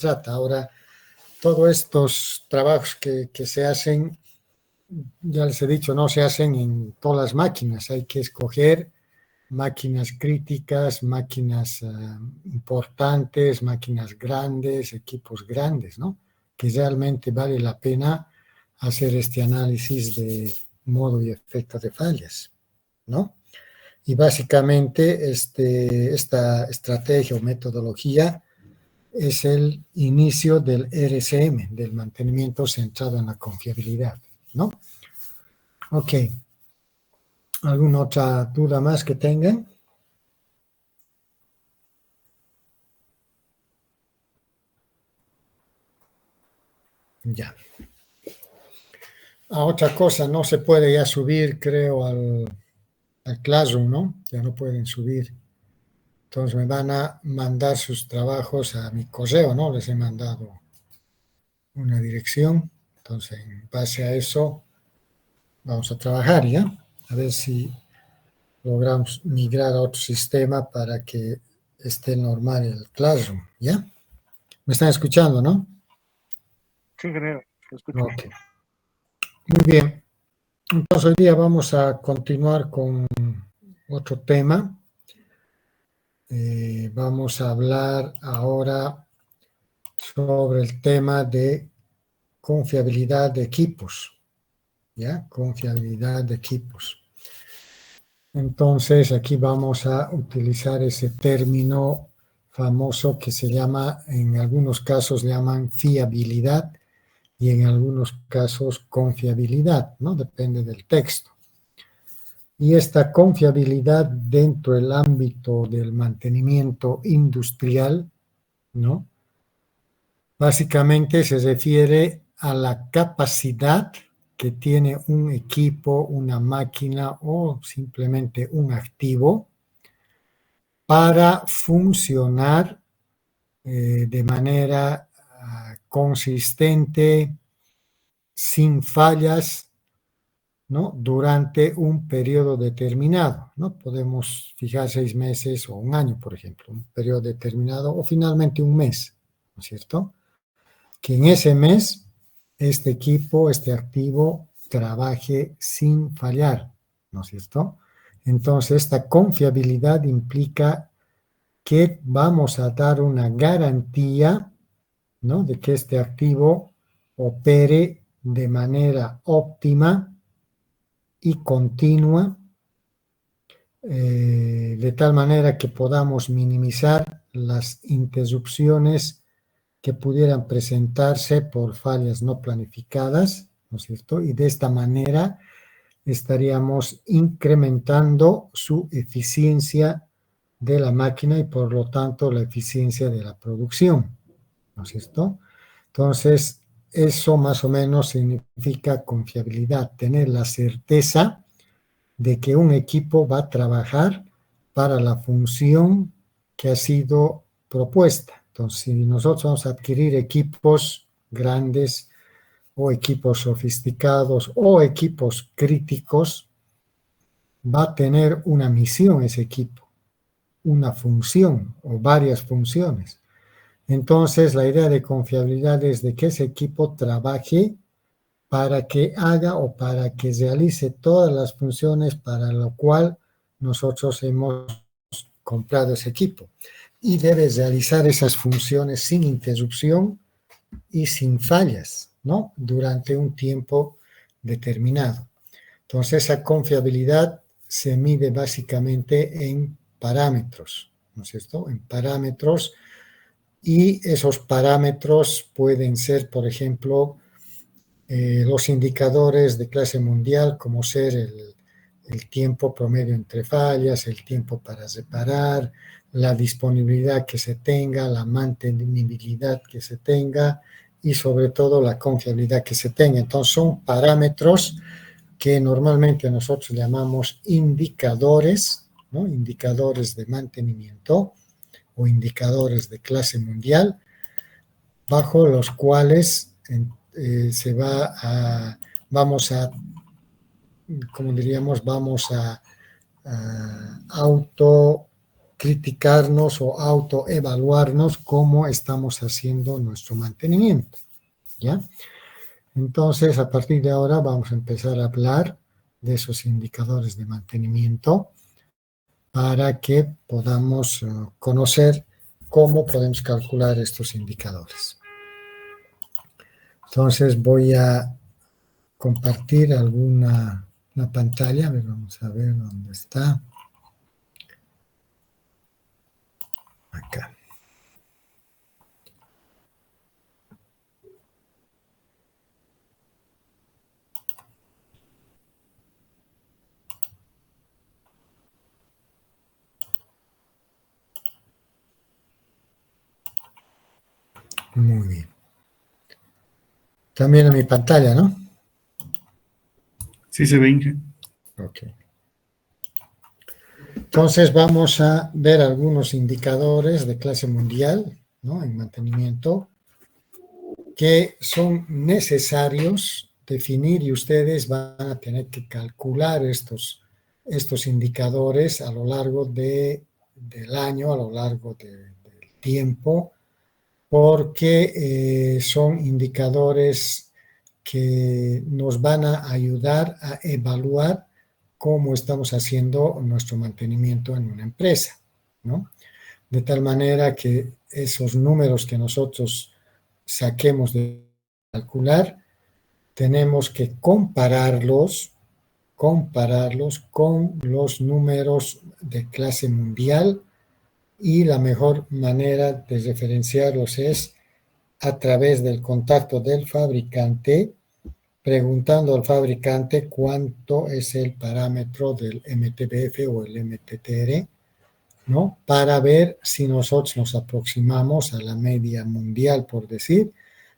trata. Ahora, todos estos trabajos que se hacen, ya les he dicho, no se hacen en todas las máquinas. Hay que escoger máquinas críticas, máquinas importantes, máquinas grandes, equipos grandes, ¿no? Que realmente vale la pena hacer este análisis de modo y efecto de fallas, ¿no? Y básicamente esta estrategia o metodología es el inicio del RCM, del mantenimiento centrado en la confiabilidad, ¿no? Ok. ¿Alguna otra duda más que tengan? Ya. Otra cosa, no se puede ya subir, creo, al Classroom, ¿no? Ya no pueden subir. Entonces me van a mandar sus trabajos a mi correo, ¿no? Les he mandado una dirección. Entonces, en base a eso, vamos a trabajar, ¿ya? A ver si logramos migrar a otro sistema para que esté normal el Classroom, ¿ya? ¿Me están escuchando, no? Sí, creo, lo escucho. Ok. Muy bien. Entonces hoy día vamos a continuar con otro tema. Vamos a hablar ahora sobre el tema de confiabilidad de equipos, ¿ya? Confiabilidad de equipos. Entonces aquí vamos a utilizar ese término famoso que se llama, en algunos casos le llaman fiabilidad y en algunos casos confiabilidad, ¿no? Depende del texto. Y esta confiabilidad dentro del ámbito del mantenimiento industrial, ¿no? Básicamente se refiere a la capacidad que tiene un equipo, una máquina o simplemente un activo para funcionar de manera consistente, sin fallas, ¿no? Durante un periodo determinado, ¿no? Podemos fijar 6 meses o un año, por ejemplo, un periodo determinado o finalmente un mes, ¿no es cierto? Que en ese mes este equipo, este activo, trabaje sin fallar, ¿no es cierto? Entonces, esta confiabilidad implica que vamos a dar una garantía, ¿no? De que este activo opere de manera óptima y continua, de tal manera que podamos minimizar las interrupciones que pudieran presentarse por fallas no planificadas, ¿no es cierto? Y de esta manera estaríamos incrementando su eficiencia de la máquina y por lo tanto la eficiencia de la producción, ¿no es cierto? Entonces, eso más o menos significa confiabilidad, tener la certeza de que un equipo va a trabajar para la función que ha sido propuesta. Entonces, si nosotros vamos a adquirir equipos grandes o equipos sofisticados o equipos críticos, va a tener una misión ese equipo, una función o varias funciones. Entonces, la idea de confiabilidad es de que ese equipo trabaje para que haga o para que realice todas las funciones para lo cual nosotros hemos comprado ese equipo. Y debe realizar esas funciones sin interrupción y sin fallas, ¿no? Durante un tiempo determinado. Entonces, esa confiabilidad se mide básicamente en parámetros, ¿no es cierto? En parámetros, y esos parámetros pueden ser, por ejemplo, los indicadores de clase mundial, como ser el tiempo promedio entre fallas, el tiempo para reparar, la disponibilidad que se tenga, la mantenibilidad que se tenga y sobre todo la confiabilidad que se tenga. Entonces son parámetros que normalmente nosotros llamamos indicadores, ¿no? Indicadores de mantenimiento o indicadores de clase mundial, bajo los cuales vamos a, como diríamos, vamos a criticarnos o autoevaluarnos cómo estamos haciendo nuestro mantenimiento, ¿ya? Entonces, a partir de ahora vamos a empezar a hablar de esos indicadores de mantenimiento para que podamos conocer cómo podemos calcular estos indicadores. Entonces, voy a compartir una pantalla. A ver, vamos a ver dónde está. Acá. Muy bien. También en mi pantalla, ¿no? Sí se ve, Inge. Ok. Entonces vamos a ver algunos indicadores de clase mundial, ¿no? En mantenimiento que son necesarios definir y ustedes van a tener que calcular estos indicadores a lo largo del año, a lo largo del tiempo, porque son indicadores que nos van a ayudar a evaluar cómo estamos haciendo nuestro mantenimiento en una empresa, ¿no? De tal manera que esos números que nosotros saquemos de calcular, tenemos que compararlos con los números de clase mundial, y la mejor manera de referenciarlos es a través del contacto del fabricante, preguntando al fabricante cuánto es el parámetro del MTBF o el MTTR, ¿no? Para ver si nosotros nos aproximamos a la media mundial, por decir,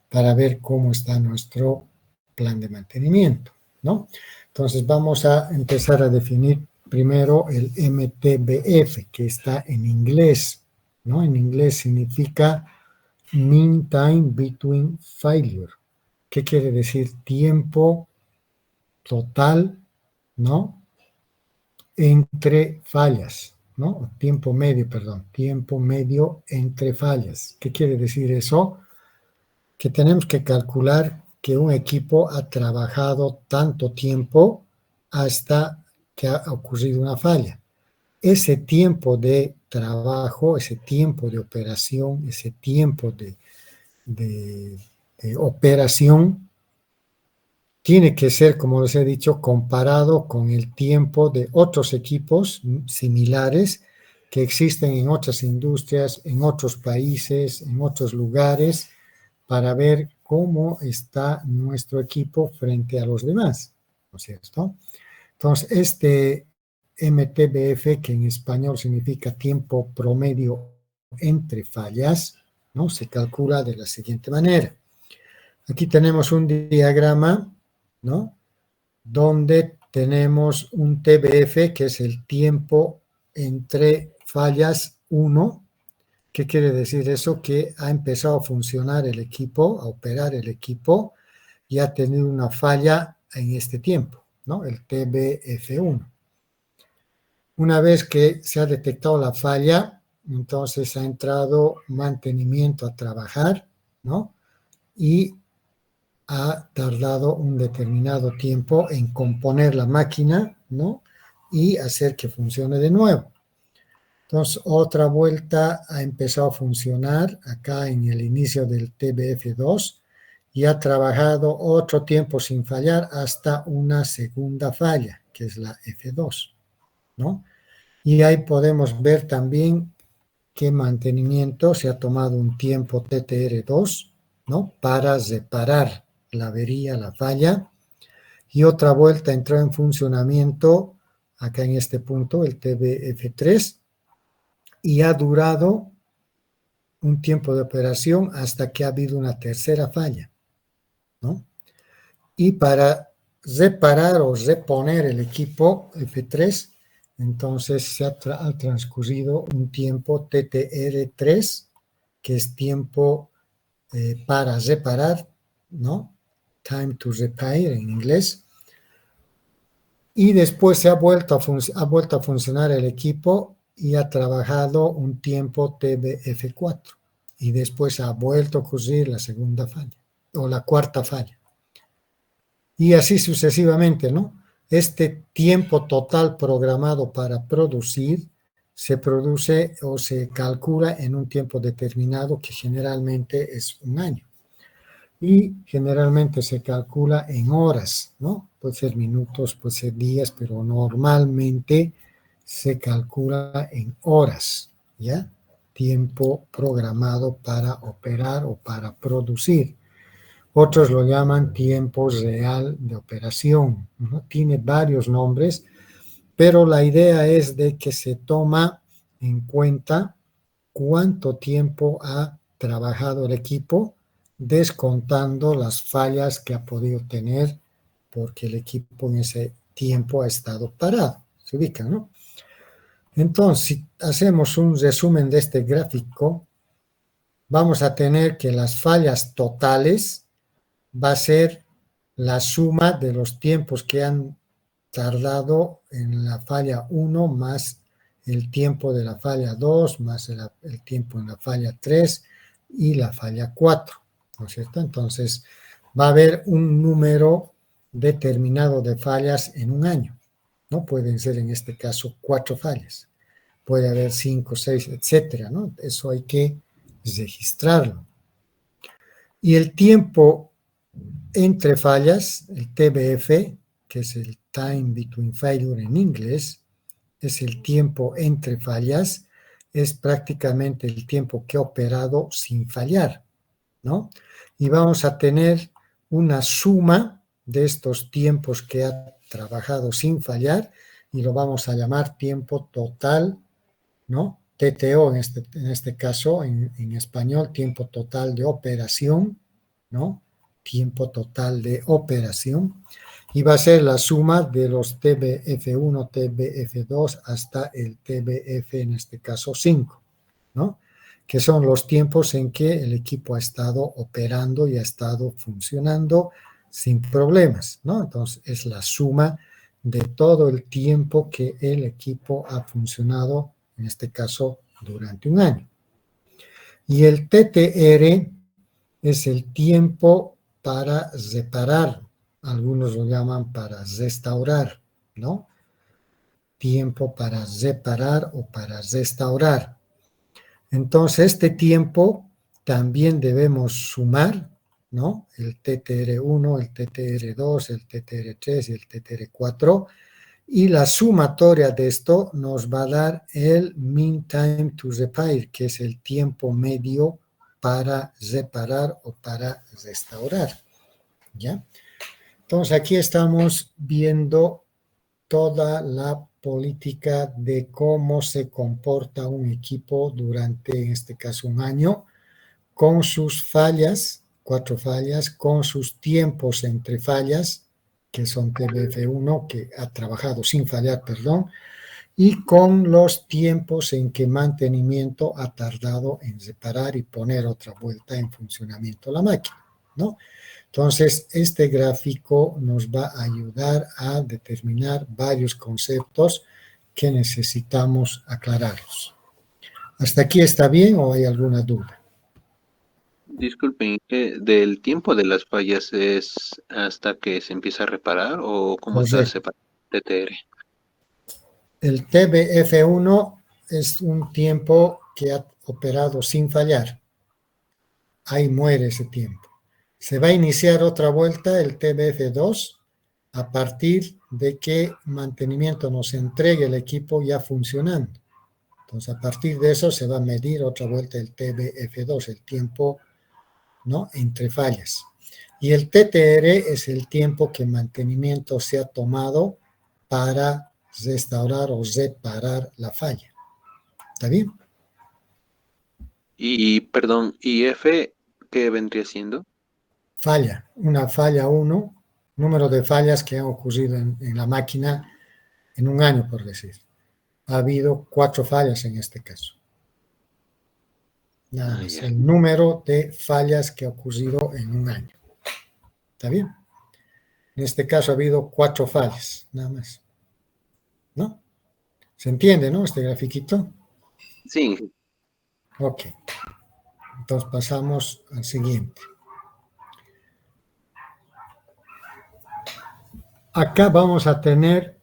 para ver cómo está nuestro plan de mantenimiento, ¿no? Entonces vamos a empezar a definir primero el MTBF, que está en inglés, ¿no? En inglés significa Mean Time Between Failure. ¿Qué quiere decir? Tiempo total, ¿no? Entre fallas, ¿no? Tiempo medio, perdón. Tiempo medio entre fallas. ¿Qué quiere decir eso? Que tenemos que calcular que un equipo ha trabajado tanto tiempo hasta que ha ocurrido una falla. Ese tiempo de trabajo, ese tiempo de operación, ese tiempo de operación tiene que ser, como les he dicho, comparado con el tiempo de otros equipos similares que existen en otras industrias, en otros países, en otros lugares, para ver cómo está nuestro equipo frente a los demás, ¿no es cierto? Entonces, este MTBF, que en español significa tiempo promedio entre fallas, ¿no? Se calcula de la siguiente manera. Aquí tenemos un diagrama, ¿no? Donde tenemos un TBF, que es el tiempo entre fallas 1. ¿Qué quiere decir eso? Que ha empezado a funcionar el equipo, a operar el equipo, y ha tenido una falla en este tiempo, ¿no? El TBF1. Una vez que se ha detectado la falla, entonces ha entrado mantenimiento a trabajar, ¿no? Y ha tardado un determinado tiempo en componer la máquina, ¿no? Y hacer que funcione de nuevo. Entonces, otra vuelta ha empezado a funcionar acá en el inicio del TBF2 y ha trabajado otro tiempo sin fallar hasta una segunda falla, que es la F2, ¿no? Y ahí podemos ver también qué mantenimiento se ha tomado un tiempo TTR2, ¿no? Para reparar la avería, la falla. Y otra vuelta entró en funcionamiento acá en este punto, el TBF3, y ha durado un tiempo de operación hasta que ha habido una tercera falla, ¿no? Y para reparar o reponer el equipo F3, entonces se ha transcurrido un tiempo TTR3, que es tiempo para reparar, ¿no? Time to repair en inglés. Y después se ha vuelto a funcionar el equipo y ha trabajado un tiempo TBF4 y después ha vuelto a ocurrir la segunda falla o la cuarta falla. Y así sucesivamente, ¿no? Este tiempo total programado para producir se produce o se calcula en un tiempo determinado que generalmente es un año. Y generalmente se calcula en horas, ¿no? Puede ser minutos, puede ser días, pero normalmente se calcula en horas, ¿ya? Tiempo programado para operar o para producir. Otros lo llaman tiempo real de operación, ¿no? Tiene varios nombres, pero la idea es de que se toma en cuenta cuánto tiempo ha trabajado el equipo, descontando las fallas que ha podido tener porque el equipo en ese tiempo ha estado parado. Se ubican, ¿no? Entonces, si hacemos un resumen de este gráfico, vamos a tener que las fallas totales va a ser la suma de los tiempos que han tardado en la falla 1 más el tiempo de la falla 2 más el tiempo en la falla 3 y la falla 4, ¿no es cierto? Entonces va a haber un número determinado de fallas en un año, ¿no? Pueden ser en este caso 4 fallas, puede haber 5, 6, etcétera, ¿no? Eso hay que registrarlo. Y el tiempo entre fallas, el TBF, que es el Time Between Failure en inglés, es el tiempo entre fallas, es prácticamente el tiempo que ha operado sin fallar, ¿no? Y vamos a tener una suma de estos tiempos que ha trabajado sin fallar y lo vamos a llamar tiempo total, ¿no? TTO en este caso, en español, tiempo total de operación, ¿no? Tiempo total de operación. Y va a ser la suma de los TBF1, TBF2 hasta el TBF, en este caso 5, ¿no? Que son los tiempos en que el equipo ha estado operando y ha estado funcionando sin problemas, ¿no? Entonces, es la suma de todo el tiempo que el equipo ha funcionado, en este caso, durante un año. Y el TTR es el tiempo para reparar, algunos lo llaman para restaurar, ¿no? Tiempo para reparar o para restaurar. Entonces, este tiempo también debemos sumar, ¿no? El TTR1, el TTR2, el TTR3 y el TTR4. Y la sumatoria de esto nos va a dar el mean time to repair, que es el tiempo medio para reparar o para restaurar, ¿ya? Entonces, aquí estamos viendo toda la política de cómo se comporta un equipo durante, en este caso, un año, con sus fallas, 4 fallas, con sus tiempos entre fallas, que son TBF1, que ha trabajado sin fallar, perdón, y con los tiempos en que mantenimiento ha tardado en reparar y poner otra vuelta en funcionamiento la máquina, ¿no? Entonces, este gráfico nos va a ayudar a determinar varios conceptos que necesitamos aclararlos. ¿Hasta aquí está bien o hay alguna duda? Disculpen, ¿del tiempo de las fallas es hasta que se empieza a reparar o cómo está Correcto. separado TTR? El TBF1 es un tiempo que ha operado sin fallar. Ahí muere ese tiempo. Se va a iniciar otra vuelta, el TBF2, a partir de que mantenimiento nos entregue el equipo ya funcionando. Entonces, a partir de eso se va a medir otra vuelta el TBF2, el tiempo, ¿no?, entre fallas. Y el TTR es el tiempo que mantenimiento se ha tomado para restaurar o reparar la falla. ¿Está bien? Y, perdón, ¿y F qué vendría siendo? Falla, una falla 1, número de fallas que han ocurrido en la máquina en un año, por decir. Ha habido 4 fallas en este caso. Nada más, Ya. el número de fallas que ha ocurrido en un año. ¿Está bien? En este caso ha habido 4 fallas, nada más, ¿no? ¿Se entiende, no? Este grafiquito. Sí, Ok. Entonces pasamos al siguiente. Acá vamos a tener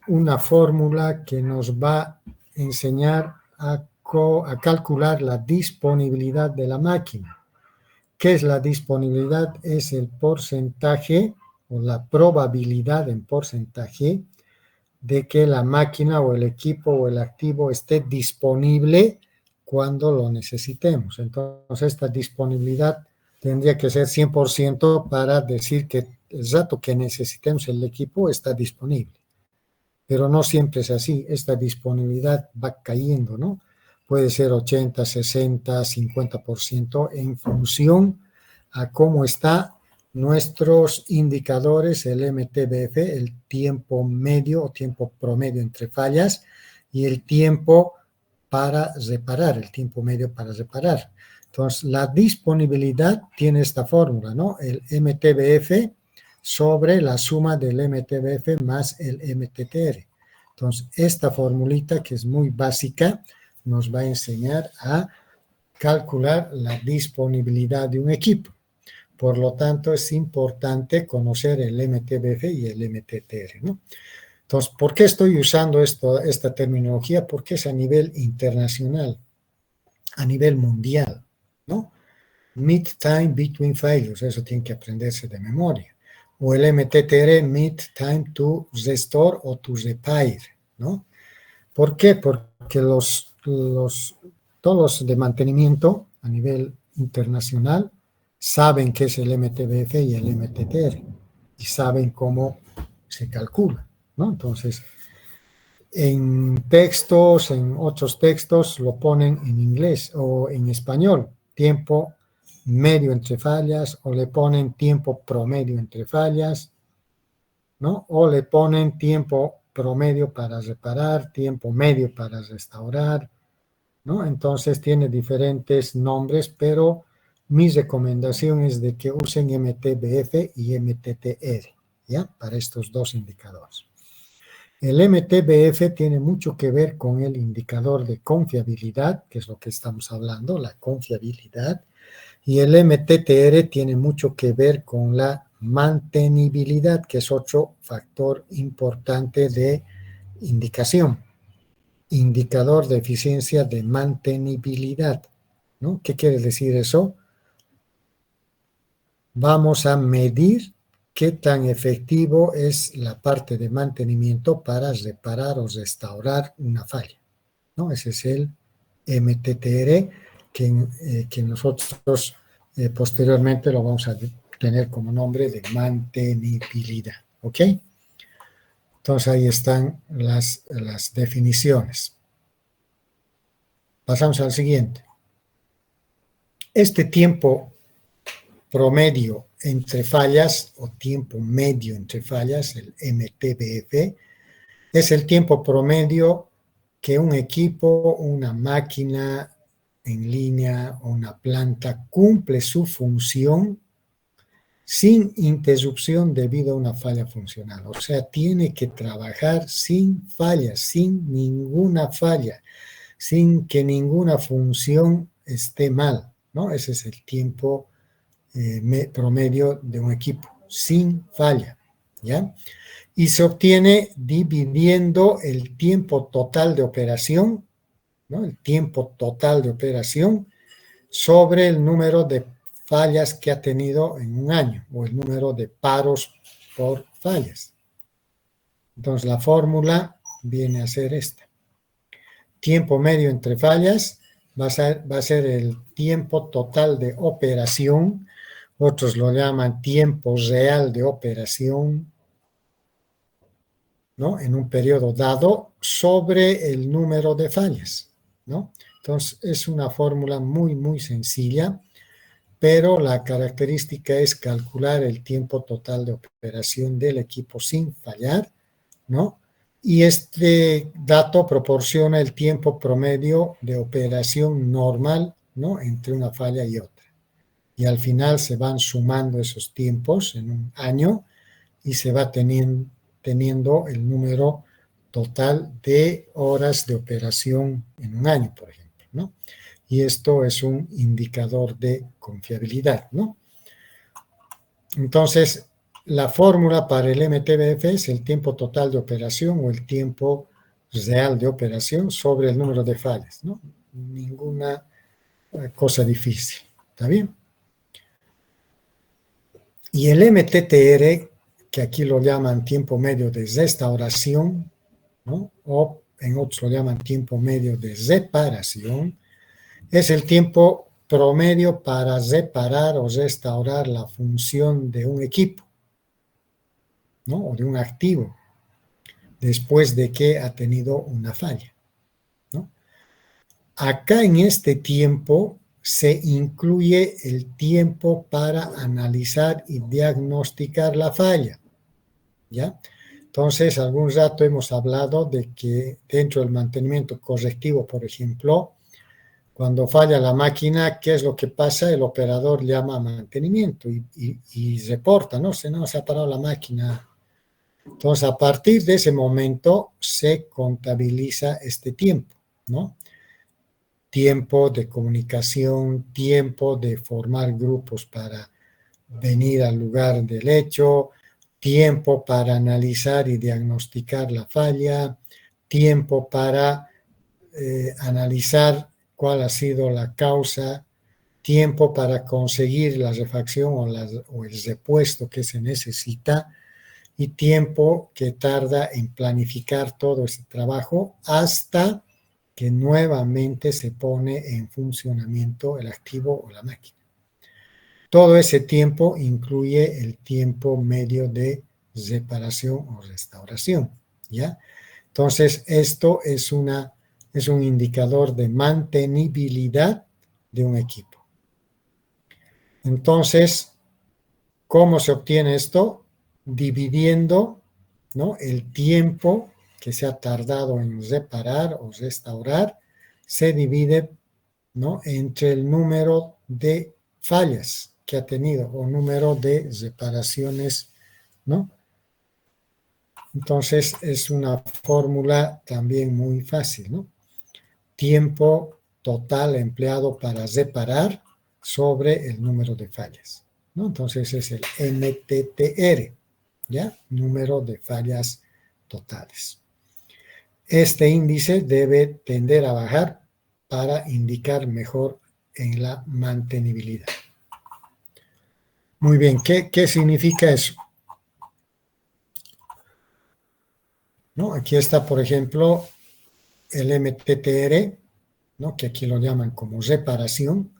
una fórmula que nos va a enseñar a calcular la disponibilidad de la máquina. ¿Qué es la disponibilidad? Es el porcentaje o la probabilidad en porcentaje de que la máquina o el equipo o el activo esté disponible cuando lo necesitemos. Entonces, esta disponibilidad tendría que ser 100% para decir que el rato que necesitemos el equipo está disponible. Pero no siempre es así. Esta disponibilidad va cayendo, ¿no? Puede ser 80, 60, 50% en función a cómo está nuestros indicadores, el MTBF, el tiempo medio o tiempo promedio entre fallas y el tiempo para reparar, el tiempo medio para reparar. Entonces, la disponibilidad tiene esta fórmula, ¿no? El MTBF sobre la suma del MTBF más el MTTR. Entonces, esta formulita, que es muy básica, nos va a enseñar a calcular la disponibilidad de un equipo. Por lo tanto, es importante conocer el MTBF y el MTTR, ¿no? Entonces, ¿por qué estoy usando esta terminología? Porque es a nivel internacional, a nivel mundial, ¿no? Mean Time Between Failures, eso tiene que aprenderse de memoria. O el MTTR, Mean Time to Restore o to Repair, ¿no? ¿Por qué? Porque todos los de mantenimiento a nivel internacional saben qué es el MTBF y el MTTR y saben cómo se calcula, ¿no? Entonces, en textos, en otros textos lo ponen en inglés o en español, tiempo medio entre fallas, o le ponen tiempo promedio entre fallas, ¿no? O le ponen tiempo promedio para reparar, tiempo medio para restaurar, ¿no? Entonces tiene diferentes nombres, pero mi recomendación es de que usen MTBF y MTTR, ¿ya? Para estos dos indicadores. El MTBF tiene mucho que ver con el indicador de confiabilidad, que es lo que estamos hablando, la confiabilidad, y el MTTR tiene mucho que ver con la mantenibilidad, que es otro factor importante de indicación. Indicador de eficiencia de mantenibilidad, ¿no? ¿Qué quiere decir eso? Vamos a medir qué tan efectivo es la parte de mantenimiento para reparar o restaurar una falla, ¿no? Ese es el MTTR que nosotros posteriormente lo vamos a tener como nombre de mantenibilidad, ¿ok? Entonces ahí están las definiciones. Pasamos al siguiente. Este tiempo promedio entre fallas o tiempo medio entre fallas, el MTBF, es el tiempo promedio que un equipo, una máquina en línea o una planta cumple su función sin interrupción debido a una falla funcional. O sea, tiene que trabajar sin fallas, sin ninguna falla, sin que ninguna función esté mal, ¿no? Ese es el tiempo promedio de un equipo, sin falla, ¿ya? Y se obtiene dividiendo el tiempo total de operación, ¿no? El tiempo total de operación sobre el número de fallas que ha tenido en un año o el número de paros por fallas. Entonces, la fórmula viene a ser esta. Tiempo medio entre fallas va a ser el tiempo total de operación. Otros lo llaman tiempo real de operación, ¿no? En un periodo dado sobre el número de fallas, ¿no? Entonces, es una fórmula muy, muy sencilla, pero la característica es calcular el tiempo total de operación del equipo sin fallar, ¿no? Y este dato proporciona el tiempo promedio de operación normal, ¿no? Entre una falla y otra. Y al final se van sumando esos tiempos en un año y se va teniendo el número total de horas de operación en un año, por ejemplo, ¿no? Y esto es un indicador de confiabilidad, ¿no? Entonces, la fórmula para el MTBF es el tiempo total de operación o el tiempo real de operación sobre el número de fallas, ¿no? Ninguna cosa difícil, ¿está bien? Y el MTTR, que aquí lo llaman tiempo medio de restauración, ¿no? O en otros lo llaman tiempo medio de reparación, es el tiempo promedio para reparar o restaurar la función de un equipo, ¿no? O de un activo, después de que ha tenido una falla, ¿no? Acá en este tiempo se incluye el tiempo para analizar y diagnosticar la falla, ¿ya? Entonces, algún rato hemos hablado de que dentro del mantenimiento correctivo, por ejemplo, cuando falla la máquina, ¿qué es lo que pasa? El operador llama a mantenimiento y reporta, ¿no? Se nos ha parado la máquina. Entonces, a partir de ese momento se contabiliza este tiempo, ¿no? Tiempo de comunicación, tiempo de formar grupos para venir al lugar del hecho, tiempo para analizar y diagnosticar la falla, tiempo para analizar cuál ha sido la causa, tiempo para conseguir la refacción o el repuesto que se necesita y tiempo que tarda en planificar todo ese trabajo hasta que nuevamente se pone en funcionamiento el activo o la máquina. Todo ese tiempo incluye el tiempo medio de reparación o restauración, ¿ya? Entonces, esto es un indicador de mantenibilidad de un equipo. Entonces, ¿cómo se obtiene esto? Dividiendo, ¿no?, el tiempo que se ha tardado en reparar o restaurar, se divide, ¿no?, entre el número de fallas que ha tenido o número de reparaciones, ¿no? Entonces es una fórmula también muy fácil, ¿no? Tiempo total empleado para reparar sobre el número de fallas, ¿no? Entonces es el MTTR, ¿ya? Número de fallas totales. Este índice debe tender a bajar para indicar mejor en la mantenibilidad. Muy bien, ¿qué significa eso? ¿No? Aquí está, por ejemplo, el MTTR, ¿no?, que aquí lo llaman como reparación,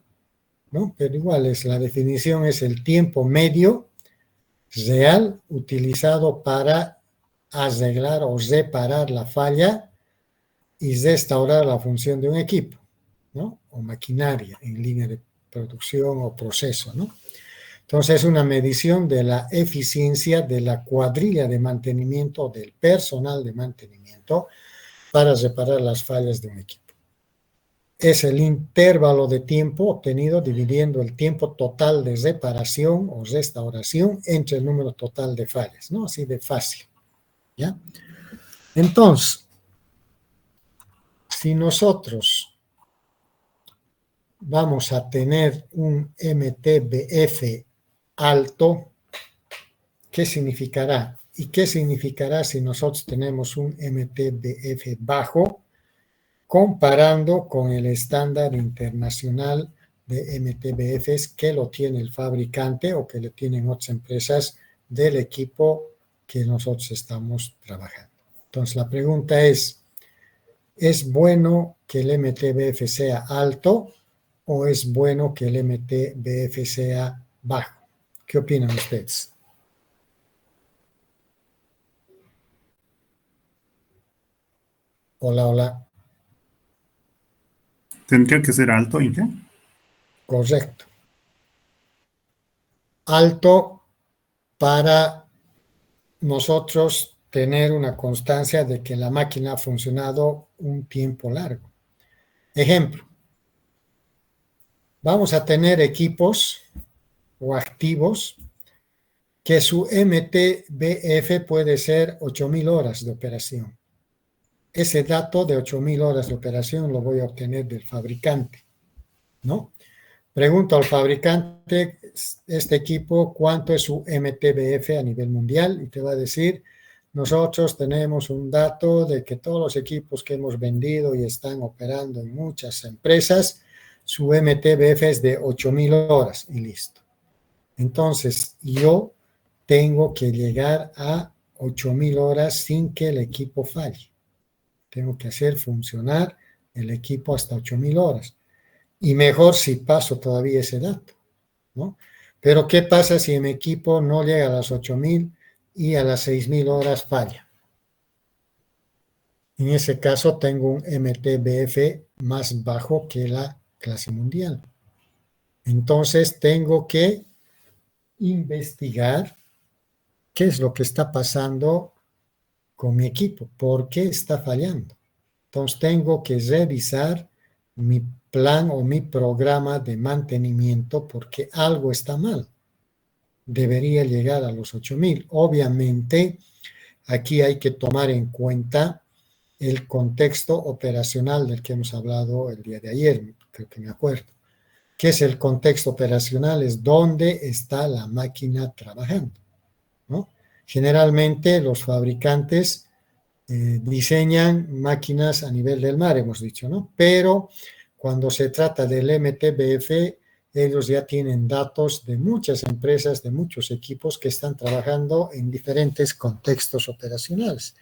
¿no? Pero igual la definición es el tiempo medio real utilizado para arreglar o reparar la falla y restaurar la función de un equipo, ¿no?, o maquinaria en línea de producción o proceso, ¿no? Entonces, es una medición de la eficiencia de la cuadrilla de mantenimiento, del personal de mantenimiento, para reparar las fallas de un equipo. Es el intervalo de tiempo obtenido dividiendo el tiempo total de reparación o restauración entre el número total de fallas, ¿no? Así de fácil, ¿ya? Entonces, si nosotros vamos a tener un MTBF alto, ¿qué significará? ¿Y qué significará si nosotros tenemos un MTBF bajo, comparando con el estándar internacional de MTBFs que lo tiene el fabricante o que lo tienen otras empresas del equipo que nosotros estamos trabajando? Entonces, la pregunta ¿es bueno que el MTBF sea alto o es bueno que el MTBF sea bajo? ¿Qué opinan ustedes? Hola, hola. ¿Tendría que ser alto, Inge? Correcto. Alto para nosotros tener una constancia de que la máquina ha funcionado un tiempo largo. Ejemplo, vamos a tener equipos o activos que su MTBF puede ser 8,000 horas de operación, ese dato de 8.000 horas de operación lo voy a obtener del fabricante, ¿no? Pregunto al fabricante, este equipo, ¿cuánto es su MTBF a nivel mundial? Y te va a decir, nosotros tenemos un dato de que todos los equipos que hemos vendido y están operando en muchas empresas, su MTBF es de 8.000 horas y listo. Entonces, yo tengo que llegar a 8.000 horas sin que el equipo falle. Tengo que hacer funcionar el equipo hasta 8.000 horas. Y mejor si paso todavía ese dato, ¿no? Pero ¿qué pasa si mi equipo no llega a las 8.000 y a las 6.000 horas falla? En ese caso tengo un MTBF más bajo que la clase mundial. Entonces tengo que investigar qué es lo que está pasando con mi equipo, por qué está fallando. Entonces tengo que revisar mi plan o mi programa de mantenimiento porque algo está mal. Debería llegar a los 8.000. Obviamente, aquí hay que tomar en cuenta el contexto operacional del que hemos hablado el día de ayer, creo que me acuerdo. ¿Qué es el contexto operacional? Es dónde está la máquina trabajando, ¿no? Generalmente los fabricantes diseñan máquinas a nivel del mar, hemos dicho, ¿no? Pero cuando se trata del MTBF, ellos ya tienen datos de muchas empresas, de muchos equipos que están trabajando en diferentes contextos operacionales.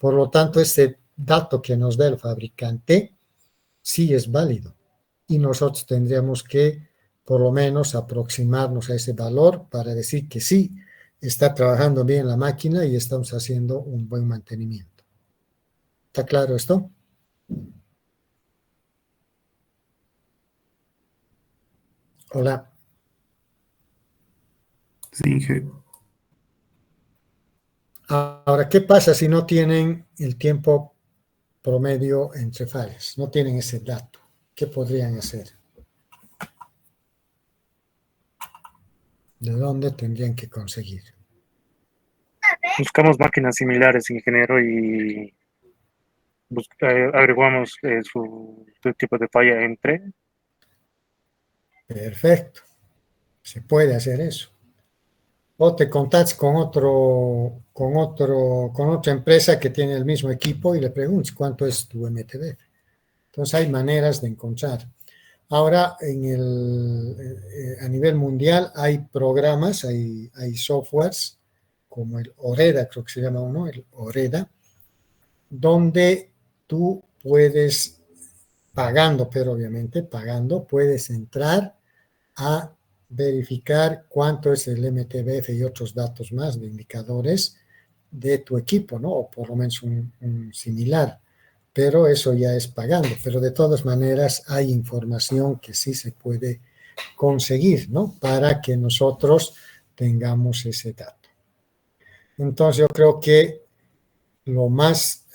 Por lo tanto, ese dato que nos da el fabricante sí es válido y nosotros tendríamos que por lo menos aproximarnos a ese valor para decir que sí, está trabajando bien la máquina y estamos haciendo un buen mantenimiento. ¿Está claro esto? Hola. Sí, Inge. Ahora, ¿qué pasa si no tienen el tiempo promedio entre fallas? No tienen ese dato. ¿Qué podrían hacer? ¿De dónde tendrían que conseguir? Buscamos máquinas similares, ingeniero, y averiguamos su tipo de falla entre. Perfecto. Se puede hacer eso. O te contactas con otra empresa que tiene el mismo equipo y le preguntas cuánto es tu MTB. Entonces hay maneras de encontrar. Ahora, a nivel mundial hay programas, hay softwares, como el OREDA, creo que se llama uno, el OREDA, donde tú puedes, pagando, pero obviamente pagando, puedes entrar a verificar cuánto es el MTBF y otros datos más de indicadores de tu equipo, ¿no? O por lo menos un similar. Pero eso ya es pagando. Pero de todas maneras hay información que sí se puede conseguir, ¿no? Para que nosotros tengamos ese dato. Entonces yo creo que lo más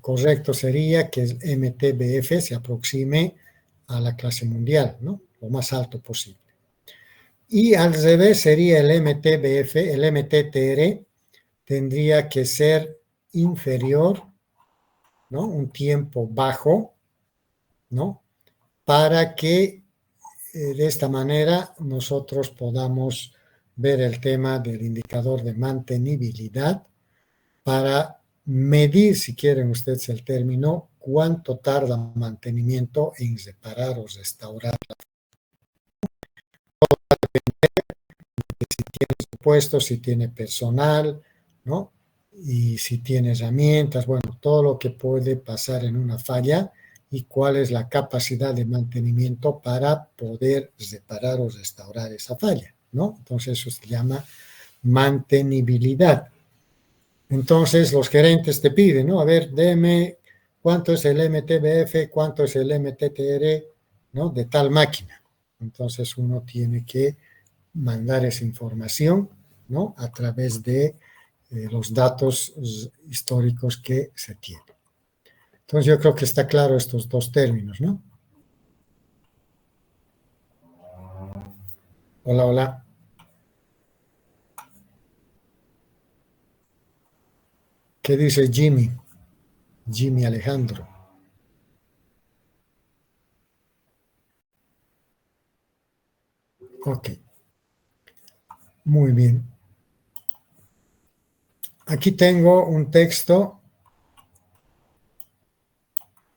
correcto sería que el MTBF se aproxime a la clase mundial, ¿no? Lo más alto posible. Y al revés sería el MTBF, el MTTR tendría que ser inferior, ¿no? Un tiempo bajo, ¿no? Para que de esta manera nosotros podamos ver el tema del indicador de mantenibilidad para medir, si quieren ustedes el término, cuánto tarda mantenimiento en reparar o restaurar. Si tiene supuestos, si tiene personal, ¿no? Y si tiene herramientas, bueno, todo lo que puede pasar en una falla y cuál es la capacidad de mantenimiento para poder reparar o restaurar esa falla, ¿no? Entonces eso se llama mantenibilidad. Entonces los gerentes te piden, ¿no? A ver, deme cuánto es el MTBF, cuánto es el MTTR, ¿no? De tal máquina. Entonces uno tiene que mandar esa información, ¿no? A través de los datos históricos que se tienen. Entonces yo creo que está claro estos dos términos, ¿no? Hola, hola. ¿Qué dice Jimmy? Jimmy Alejandro. Ok. Muy bien. Aquí tengo un texto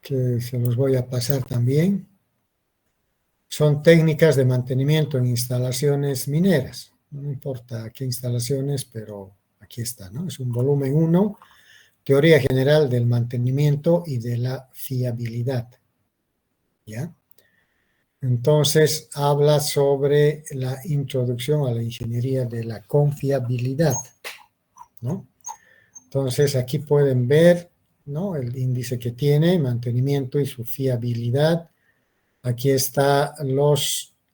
que se los voy a pasar también. Son técnicas de mantenimiento en instalaciones mineras. No importa qué instalaciones, pero aquí está, ¿no? Es un volumen 1, Teoría General del Mantenimiento y de la Fiabilidad. ¿Ya? Entonces, habla sobre la introducción a la ingeniería de la confiabilidad, ¿no? Entonces, aquí pueden ver, ¿no?, el índice que tiene, mantenimiento y su fiabilidad. Aquí está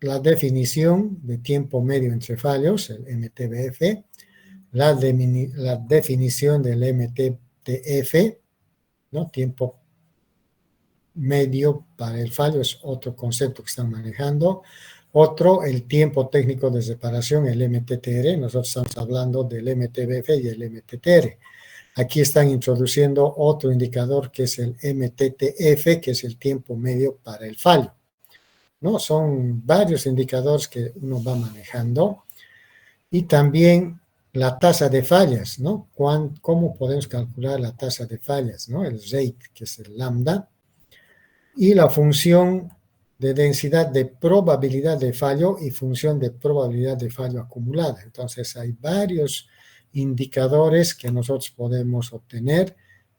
la definición de tiempo medio entre fallos, el MTBF, la definición del MTTF, ¿no?, tiempo medio para el fallo, es otro concepto que están manejando. Otro, el tiempo técnico de reparación, el MTTR. Nosotros estamos hablando del MTBF y el MTTR. Aquí están introduciendo otro indicador que es el MTTF, que es el tiempo medio para el fallo, ¿no? Son varios indicadores que uno va manejando. Y también la tasa de fallas, ¿no? ¿Cómo podemos calcular la tasa de fallas, ¿no? El rate, que es el lambda. Y la función de densidad de probabilidad de fallo y función de probabilidad de fallo acumulada. Entonces, hay varios indicadores que nosotros podemos obtener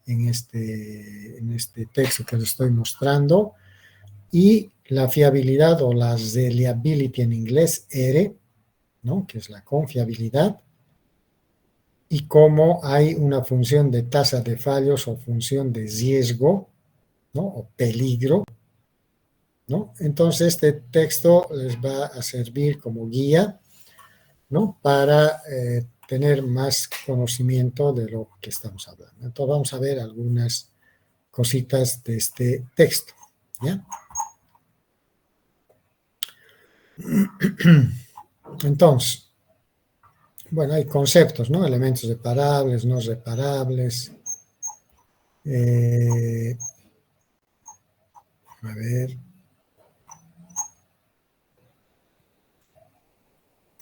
en este texto que les estoy mostrando. Y la fiabilidad o la reliability en inglés, R, ¿no?, que es la confiabilidad, y cómo hay una función de tasa de fallos o función de riesgo, ¿no?, o peligro, ¿no? Entonces, este texto les va a servir como guía, ¿no?, para tener más conocimiento de lo que estamos hablando. Entonces, vamos a ver algunas cositas de este texto, ¿ya? Entonces, bueno, hay conceptos, ¿no? Elementos reparables, no reparables. A ver.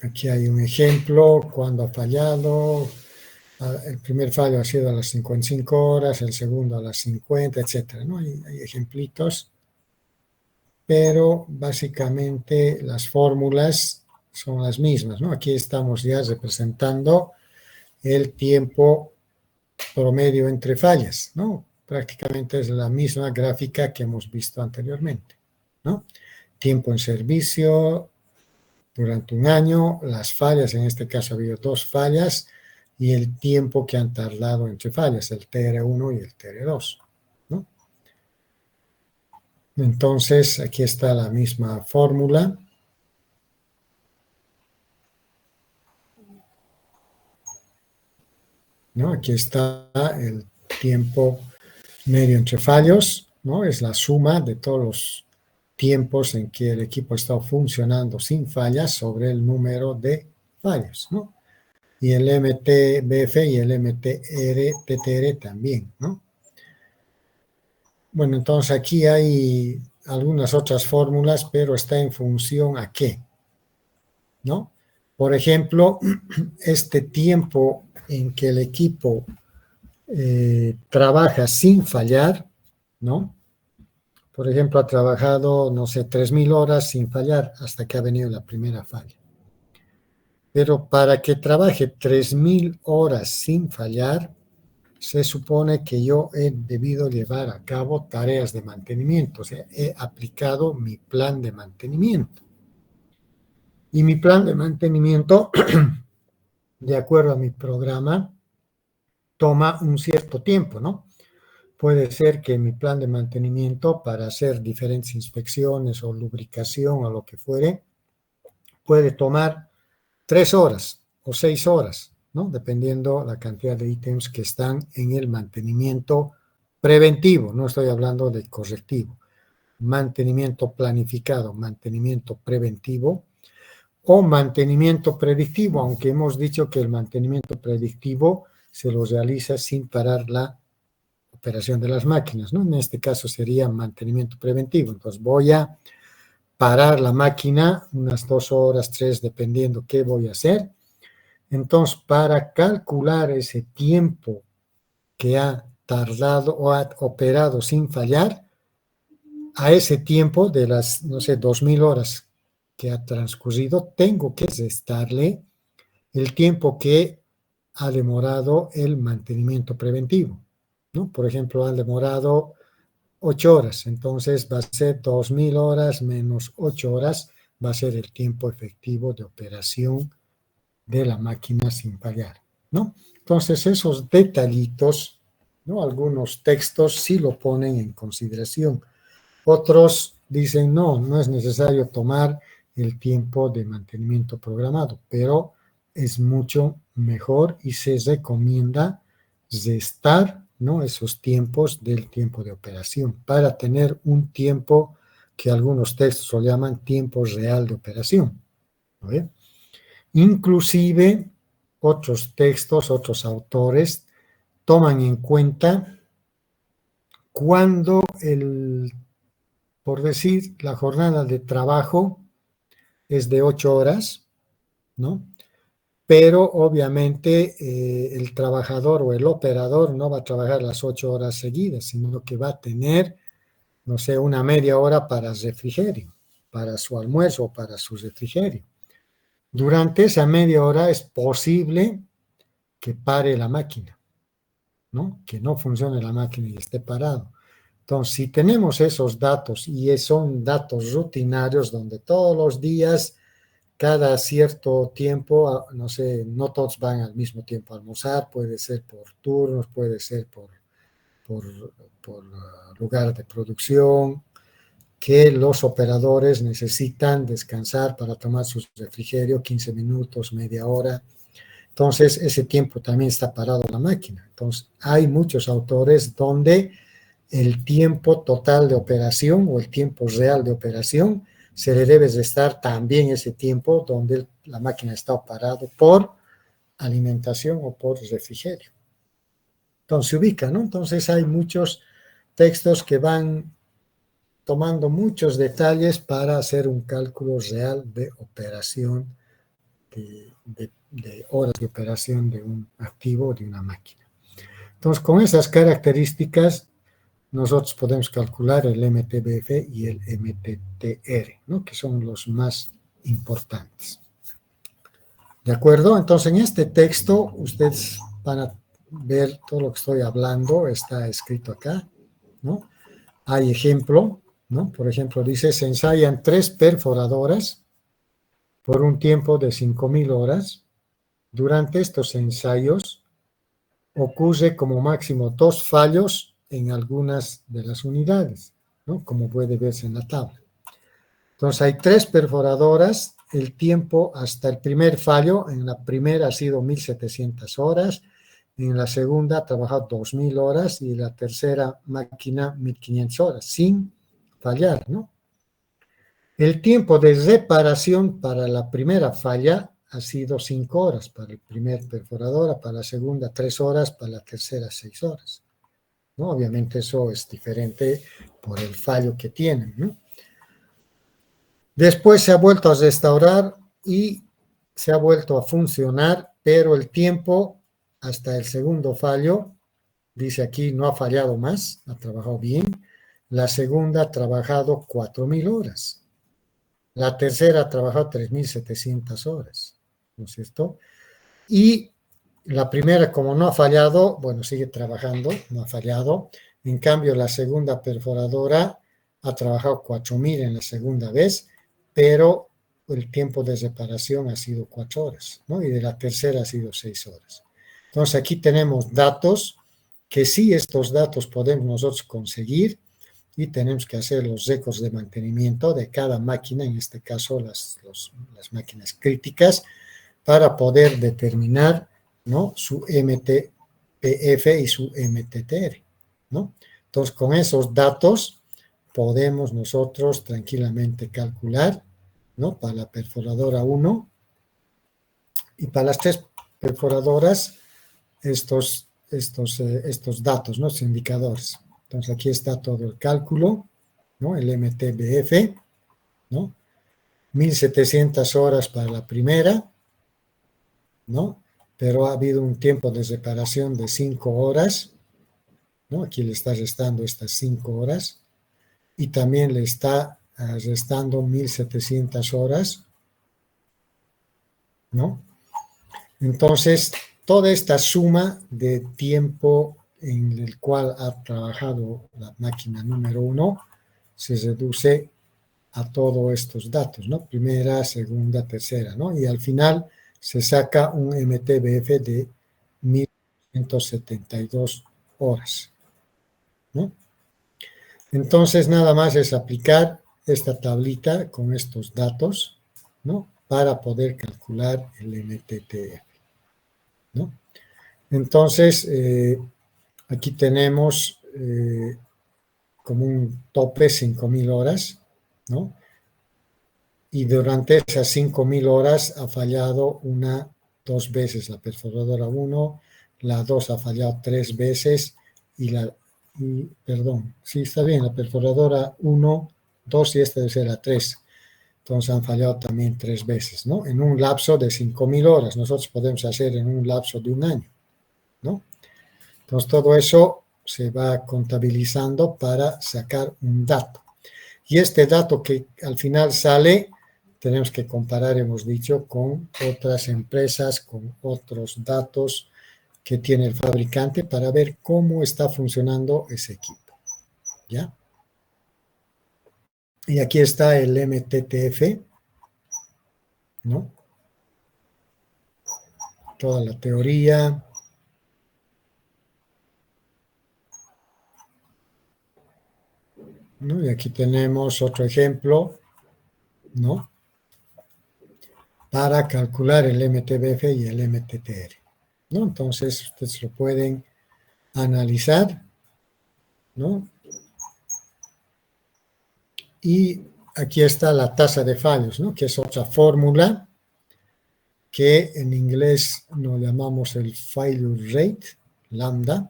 Aquí hay un ejemplo, cuando ha fallado. El primer fallo ha sido a las 55 horas, el segundo a las 50, etcétera, ¿no? Hay ejemplitos, pero básicamente las fórmulas son las mismas, ¿no? Aquí estamos ya representando el tiempo promedio entre fallas, ¿no? Prácticamente es la misma gráfica que hemos visto anteriormente, ¿no? Tiempo en servicio durante un año, las fallas, en este caso ha habido 2 fallas, y el tiempo que han tardado entre fallas, el TR1 y el TR2, ¿no? Entonces, aquí está la misma fórmula. ¿No? Aquí está el tiempo medio entre fallos, ¿no? Es la suma de todos los tiempos en que el equipo ha estado funcionando sin fallas sobre el número de fallos, ¿no? Y el MTBF y el MTTR también, ¿no? Bueno, entonces aquí hay algunas otras fórmulas, pero está en función a qué, ¿no? Por ejemplo, este tiempo en que el equipo trabaja sin fallar, ¿no? Por ejemplo, ha trabajado, no sé, 3,000 horas sin fallar hasta que ha venido la primera falla. Pero para que trabaje 3,000 horas sin fallar, se supone que yo he debido llevar a cabo tareas de mantenimiento, o sea, he aplicado mi plan de mantenimiento. Y mi plan de mantenimiento, de acuerdo a mi programa, toma un cierto tiempo, ¿no? Puede ser que mi plan de mantenimiento para hacer diferentes inspecciones o lubricación o lo que fuere, puede tomar 3 horas o 6 horas, ¿no? Dependiendo la cantidad de ítems que están en el mantenimiento preventivo, no estoy hablando de correctivo. Mantenimiento planificado, mantenimiento preventivo o mantenimiento predictivo, aunque hemos dicho que el mantenimiento predictivo se lo realiza sin parar la operación de las máquinas, ¿no? En este caso sería mantenimiento preventivo. Entonces voy a parar la máquina unas 2 horas, 3, dependiendo qué voy a hacer. Entonces, para calcular ese tiempo que ha tardado o ha operado sin fallar, a ese tiempo de las, no sé, 2000 horas que ha transcurrido, tengo que restarle el tiempo que ha demorado el mantenimiento preventivo, ¿no? Por ejemplo, ha demorado 8 horas, entonces va a ser 2000 horas menos 8 horas, va a ser el tiempo efectivo de operación de la máquina sin fallar, ¿no? Entonces, esos detallitos, ¿no? Algunos textos sí lo ponen en consideración. Otros dicen, no, no es necesario tomar el tiempo de mantenimiento programado, pero es mucho mejor y se recomienda restar, ¿no? Esos tiempos del tiempo de operación para tener un tiempo que algunos textos lo llaman tiempo real de operación, ¿no? Inclusive otros textos, otros autores toman en cuenta cuando por decir, la jornada de trabajo es de 8 horas, ¿no? Pero obviamente el trabajador o el operador no va a trabajar las 8 horas seguidas, sino que va a tener, no sé, una media hora para refrigerio, para su almuerzo o para su refrigerio. Durante esa media hora es posible que pare la máquina, ¿no? Que no funcione la máquina y esté parado. Entonces, si tenemos esos datos y son datos rutinarios donde todos los días, cada cierto tiempo, no sé, no todos van al mismo tiempo a almorzar, puede ser por turnos, puede ser por lugar de producción, que los operadores necesitan descansar para tomar su refrigerio 15 minutos, media hora. Entonces, ese tiempo también está parado la máquina. Entonces, hay muchos autores donde el tiempo total de operación o el tiempo real de operación se le debe restar también ese tiempo donde la máquina está parado por alimentación o por refrigerio. Entonces se ubica, ¿no? Entonces hay muchos textos que van tomando muchos detalles para hacer un cálculo real de operación, de horas de operación de un activo o de una máquina. Entonces, con esas características, nosotros podemos calcular el MTBF y el MTTR, ¿no? Que son los más importantes. ¿De acuerdo? Entonces, en este texto, ustedes van a ver todo lo que estoy hablando, está escrito acá, ¿no? Hay ejemplo, ¿no? Por ejemplo, dice, se ensayan 3 perforadoras por un tiempo de 5000 horas. Durante estos ensayos ocurre como máximo 2 fallos en algunas de las unidades, ¿no? Como puede verse en la tabla. Entonces hay 3 perforadoras, el tiempo hasta el primer fallo, en la primera ha sido 1700 horas, en la segunda ha trabajado 2000 horas y la tercera máquina 1500 horas, sin fallar, ¿no? El tiempo de reparación para la primera falla ha sido 5 horas para el primer perforadora, para la segunda 3 horas, para la tercera 6 horas, ¿no? Obviamente eso es diferente por el fallo que tienen, ¿no? Después se ha vuelto a restaurar y se ha vuelto a funcionar, pero el tiempo hasta el segundo fallo, dice aquí, no ha fallado más, ha trabajado bien. La segunda ha trabajado 4000 horas. La tercera ha trabajado 3700 horas, ¿no es cierto? Y la primera, como no ha fallado, bueno, sigue trabajando, no ha fallado. En cambio, la segunda perforadora ha trabajado 4000 en la segunda vez, pero el tiempo de reparación ha sido 4 horas, ¿no? Y de la tercera ha sido 6 horas. Entonces, aquí tenemos datos que sí, estos datos podemos nosotros conseguir y tenemos que hacer los récords de mantenimiento de cada máquina, en este caso las máquinas críticas, para poder determinar, ¿no? Su MTPF y su MTTR, ¿no? Entonces, con esos datos podemos nosotros tranquilamente calcular, ¿no? Para la perforadora 1 y para las 3 perforadoras, estos estos datos, ¿no? Estos indicadores. Entonces aquí está todo el cálculo, ¿no? El MTBF, ¿no? 1700 horas para la primera, ¿no? Pero ha habido un tiempo de reparación de 5 horas, ¿no? Aquí le está restando estas 5 horas y también le está restando 1700 horas, ¿no? Entonces, toda esta suma de tiempo en el cual ha trabajado la máquina número 1 se reduce a todos estos datos, ¿no? Primera, segunda, tercera, ¿no? Y al final se saca un MTBF de 1172 horas, ¿no? Entonces, nada más es aplicar esta tablita con estos datos, ¿no? Para poder calcular el MTTF, ¿no? Entonces, aquí tenemos como un tope 5.000 horas, ¿no? Y durante esas 5.000 horas ha fallado dos veces la perforadora 1, la 2 ha fallado 3 veces perdón, sí está bien, la perforadora 1, 2 y esta debe ser la 3. Entonces han fallado también 3 veces, ¿no? En un lapso de 5.000 horas. Nosotros podemos hacer en un lapso de un año, ¿no? Entonces todo eso se va contabilizando para sacar un dato. Y este dato que al final sale, tenemos que comparar, hemos dicho, con otras empresas, con otros datos que tiene el fabricante para ver cómo está funcionando ese equipo, ¿ya? Y aquí está el MTTF, ¿no? Toda la teoría. ¿No? Y aquí tenemos otro ejemplo, ¿no? Para calcular el MTBF y el MTTR, ¿no? Entonces, ustedes lo pueden analizar, ¿no? Y aquí está la tasa de fallos, ¿no? Que es otra fórmula que en inglés nos llamamos el failure rate, lambda,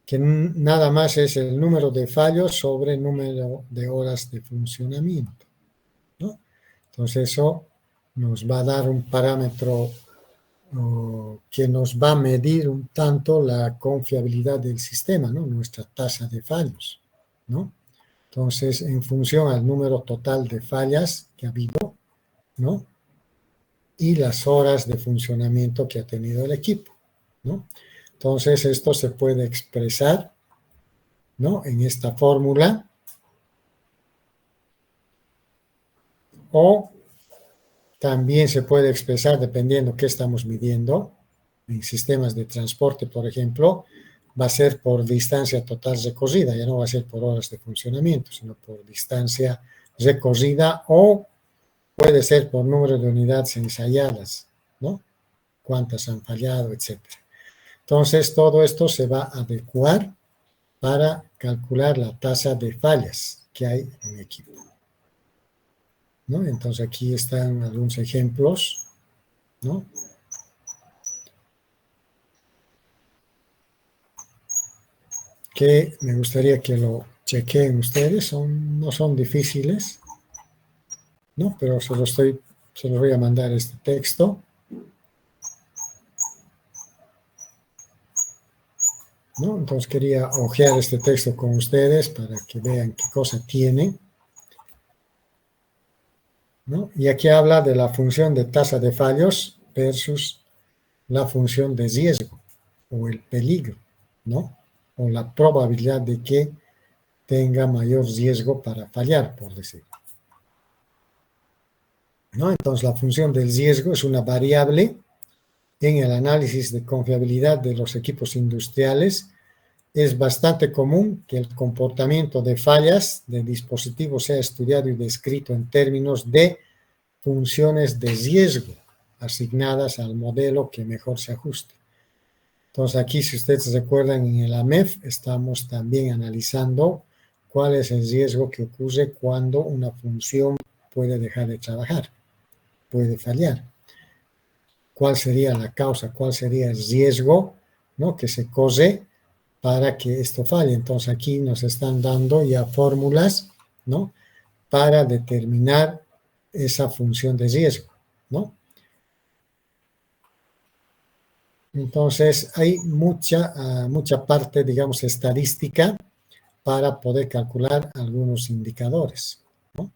que nada más es el número de fallos sobre el número de horas de funcionamiento, ¿no? Entonces eso nos va a dar un parámetro que nos va a medir un tanto la confiabilidad del sistema, ¿no? Nuestra tasa de fallos, ¿no? Entonces, en función al número total de fallas que ha habido, ¿no? Y las horas de funcionamiento que ha tenido el equipo, ¿no? Entonces, esto se puede expresar, ¿no? En esta fórmula o también se puede expresar dependiendo qué estamos midiendo. En sistemas de transporte, por ejemplo, va a ser por distancia total recorrida, ya no va a ser por horas de funcionamiento, sino por distancia recorrida o puede ser por número de unidades ensayadas, ¿no? Cuántas han fallado, etcétera. Entonces, todo esto se va a adecuar para calcular la tasa de fallas que hay en el equipo, ¿no? Entonces, aquí están algunos ejemplos, ¿no? Que me gustaría que lo chequeen ustedes, no son difíciles, ¿no? Pero se los voy a mandar este texto, ¿no? Entonces quería hojear este texto con ustedes para que vean qué cosa tiene, ¿no? Y aquí habla de la función de tasa de fallos versus la función de riesgo o el peligro, ¿no? O la probabilidad de que tenga mayor riesgo para fallar, por decir, ¿no? Entonces la función del riesgo es una variable en el análisis de confiabilidad de los equipos industriales. Es bastante común que el comportamiento de fallas de dispositivos sea estudiado y descrito en términos de funciones de riesgo asignadas al modelo que mejor se ajuste. Entonces aquí, si ustedes recuerdan, en el AMEF estamos también analizando cuál es el riesgo que ocurre cuando una función puede dejar de trabajar, puede fallar. ¿Cuál sería la causa? ¿Cuál sería el riesgo ¿no? Que se cose para que esto falle. Entonces aquí nos están dando ya fórmulas, ¿no? Para determinar esa función de riesgo, ¿no? Entonces hay mucha parte, digamos, estadística para poder calcular algunos indicadores, ¿no?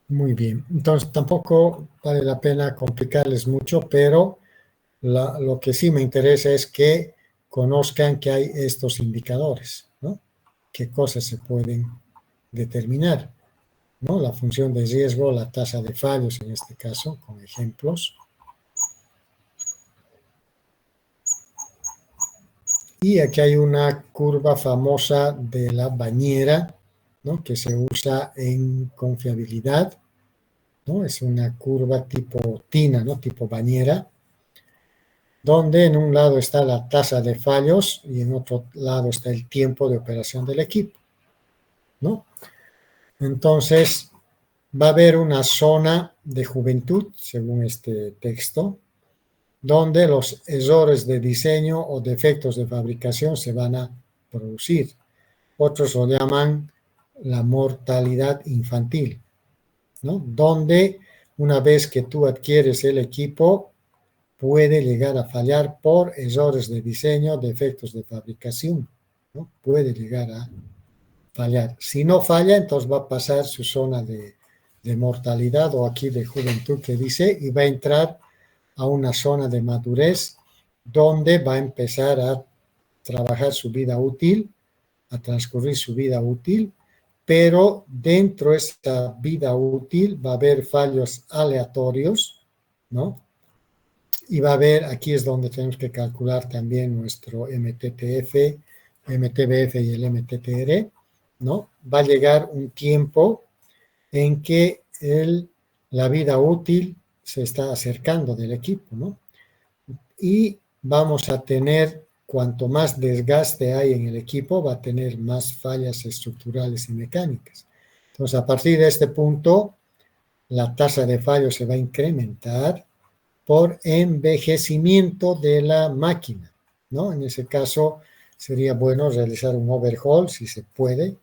Muy bien. Entonces tampoco vale la pena complicarles mucho, pero lo que sí me interesa es que conozcan que hay estos indicadores, ¿no? Qué cosas se pueden determinar, ¿no? La función de riesgo, la tasa de fallos en este caso, con ejemplos. Y aquí hay una curva famosa de la bañera, ¿no? Que se usa en confiabilidad, ¿no? Es una curva tipo tina, ¿no? Tipo bañera, donde en un lado está la tasa de fallos y en otro lado está el tiempo de operación del equipo, ¿no? Entonces, va a haber una zona de juventud, según este texto, donde los errores de diseño o defectos de fabricación se van a producir. Otros lo llaman la mortalidad infantil, ¿no? Donde una vez que tú adquieres el equipo, puede llegar a fallar por errores de diseño, defectos de fabricación, ¿no? Puede llegar a fallar. Si no falla, entonces va a pasar su zona de mortalidad o aquí de juventud que dice y va a entrar a una zona de madurez donde va a empezar a trabajar su vida útil, a transcurrir su vida útil, pero dentro de esta vida útil va a haber fallos aleatorios, ¿no? Y va a haber, aquí es donde tenemos que calcular también nuestro MTTF, MTBF y el MTTR, ¿no? Va a llegar un tiempo en que la vida útil se está acercando del equipo, ¿no? Y vamos a tener, cuanto más desgaste hay en el equipo, va a tener más fallas estructurales y mecánicas. Entonces, a partir de este punto, la tasa de fallos se va a incrementar por envejecimiento de la máquina, ¿no? En ese caso, sería bueno realizar un overhaul, si se puede,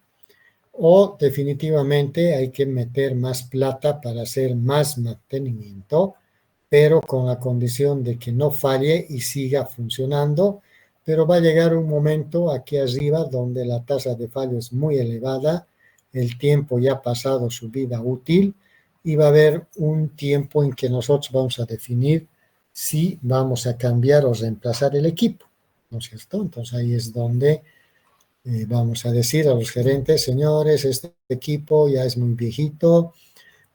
o definitivamente hay que meter más plata para hacer más mantenimiento, pero con la condición de que no falle y siga funcionando, pero va a llegar un momento aquí arriba donde la tasa de fallo es muy elevada, el tiempo ya ha pasado su vida útil y va a haber un tiempo en que nosotros vamos a definir si vamos a cambiar o reemplazar el equipo, ¿no es cierto? Entonces ahí es donde vamos a decir a los gerentes, señores, este equipo ya es muy viejito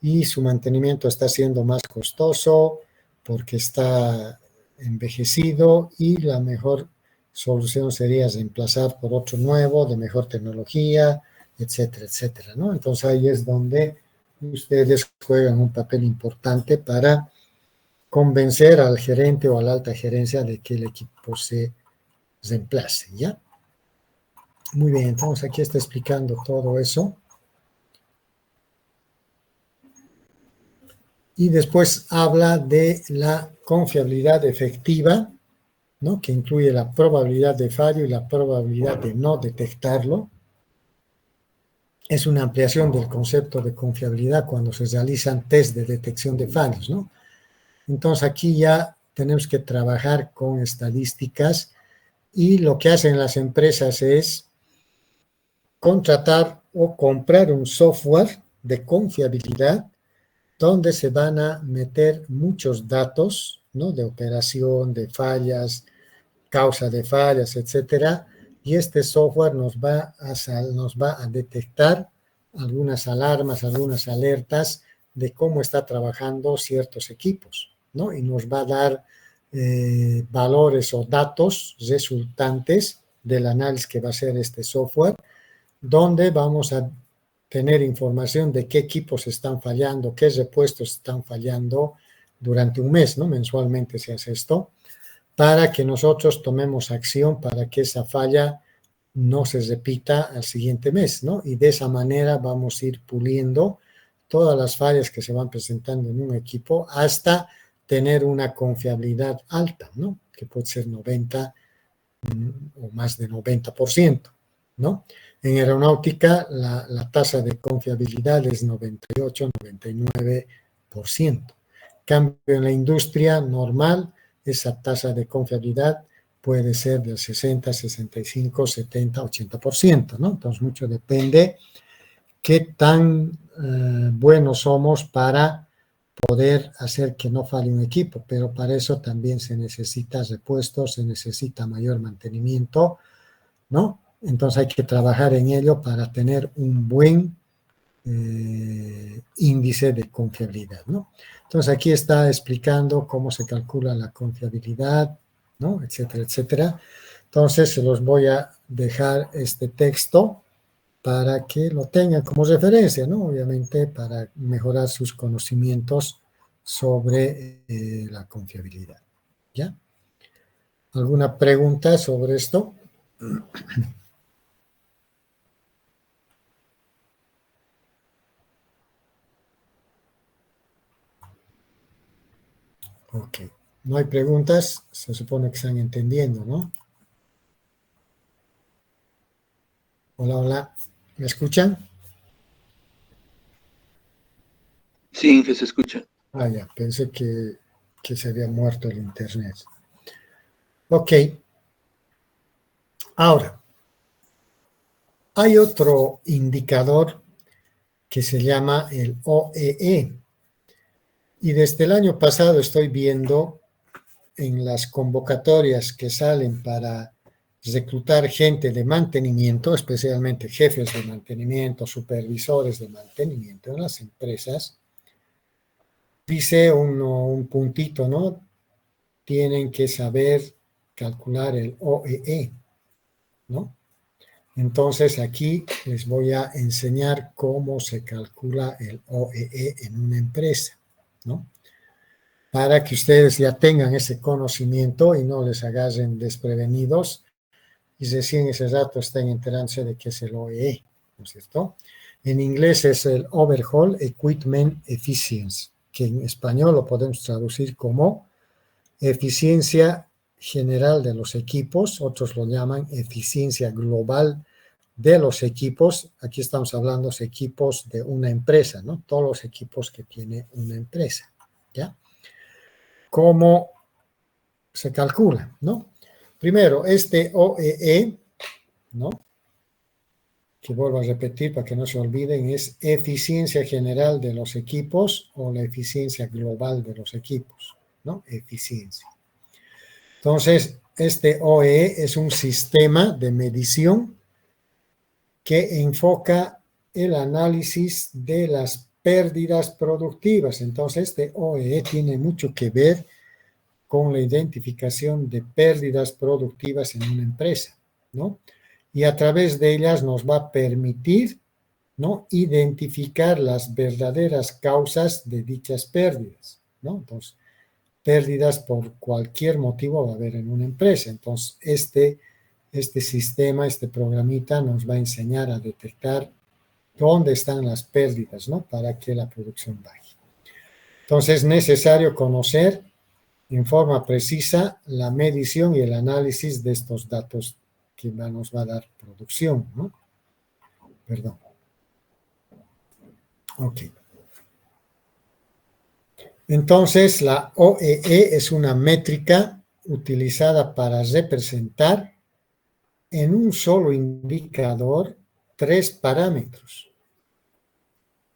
y su mantenimiento está siendo más costoso porque está envejecido y la mejor solución sería reemplazar por otro nuevo, de mejor tecnología, etcétera, etcétera, ¿no? Entonces ahí es donde ustedes juegan un papel importante para convencer al gerente o a la alta gerencia de que el equipo se reemplace, ¿ya? Muy bien, entonces aquí está explicando todo eso. Y después habla de la confiabilidad efectiva, ¿no? Que incluye la probabilidad de fallo y la probabilidad de no detectarlo. Es una ampliación del concepto de confiabilidad cuando se realizan test de detección de fallos, ¿no? Entonces aquí ya tenemos que trabajar con estadísticas y lo que hacen las empresas es contratar o comprar un software de confiabilidad donde se van a meter muchos datos, ¿no? De operación, de fallas, causa de fallas, etcétera, y este software nos va a detectar algunas alarmas, algunas alertas de cómo está trabajando ciertos equipos, ¿no? Y nos va a dar valores o datos resultantes del análisis que va a hacer este software, donde vamos a tener información de qué equipos están fallando, qué repuestos están fallando durante un mes, ¿no? Mensualmente se hace esto, para que nosotros tomemos acción para que esa falla no se repita al siguiente mes, ¿no? Y de esa manera vamos a ir puliendo todas las fallas que se van presentando en un equipo hasta tener una confiabilidad alta, ¿no? que puede ser 90 o más de 90%, ¿no? En aeronáutica la tasa de confiabilidad es 98-99%. Cambio en la industria normal, esa tasa de confiabilidad puede ser del 60, 65, 70, 80%, ¿no? Entonces, mucho depende qué tan buenos somos para poder hacer que no falle un equipo, pero para eso también se necesita repuestos, se necesita mayor mantenimiento, ¿no? Entonces hay que trabajar en ello para tener un buen índice de confiabilidad, ¿no? Entonces aquí está explicando cómo se calcula la confiabilidad, ¿no? Etcétera, etcétera. Entonces se los voy a dejar este texto para que lo tengan como referencia, ¿no? Obviamente para mejorar sus conocimientos sobre la confiabilidad, ¿ya? ¿Alguna pregunta sobre esto? Ok. No hay preguntas, se supone que están entendiendo, ¿no? Hola, hola. ¿Me escuchan? Sí, Inge, se escucha. Ah, ya, pensé que se había muerto el internet. Ok. Ahora, hay otro indicador que se llama el OEE. Y desde el año pasado estoy viendo en las convocatorias que salen para reclutar gente de mantenimiento, especialmente jefes de mantenimiento, supervisores de mantenimiento en las empresas, dice un puntito, ¿no? Tienen que saber calcular el OEE, ¿no? Entonces aquí les voy a enseñar cómo se calcula el OEE en una empresa, ¿no? Para que ustedes ya tengan ese conocimiento y no les agarren desprevenidos y recién ese rato estén enterándose de qué es el OEE, ¿no es cierto? En inglés es el Overhaul Equipment Efficiency, que en español lo podemos traducir como eficiencia general de los equipos, otros lo llaman eficiencia global de los equipos. Aquí estamos hablando de equipos de una empresa, ¿no? Todos los equipos que tiene una empresa, ¿ya? ¿Cómo se calcula, no? Primero, este OEE, ¿no? Que vuelvo a repetir para que no se olviden, es eficiencia general de los equipos o la eficiencia global de los equipos, ¿no? Eficiencia. Entonces, este OEE es un sistema de medición que enfoca el análisis de las pérdidas productivas. Entonces, este OEE tiene mucho que ver con la identificación de pérdidas productivas en una empresa, ¿no? Y a través de ellas nos va a permitir, ¿no? Identificar las verdaderas causas de dichas pérdidas, ¿no? Entonces, pérdidas por cualquier motivo va a haber en una empresa. Entonces, este sistema, este programita nos va a enseñar a detectar dónde están las pérdidas, ¿no? Para que la producción baje. Entonces, es necesario conocer en forma precisa la medición y el análisis de estos datos que nos va a dar producción, ¿no? Perdón. Ok. Entonces, la OEE es una métrica utilizada para representar en un solo indicador 3 parámetros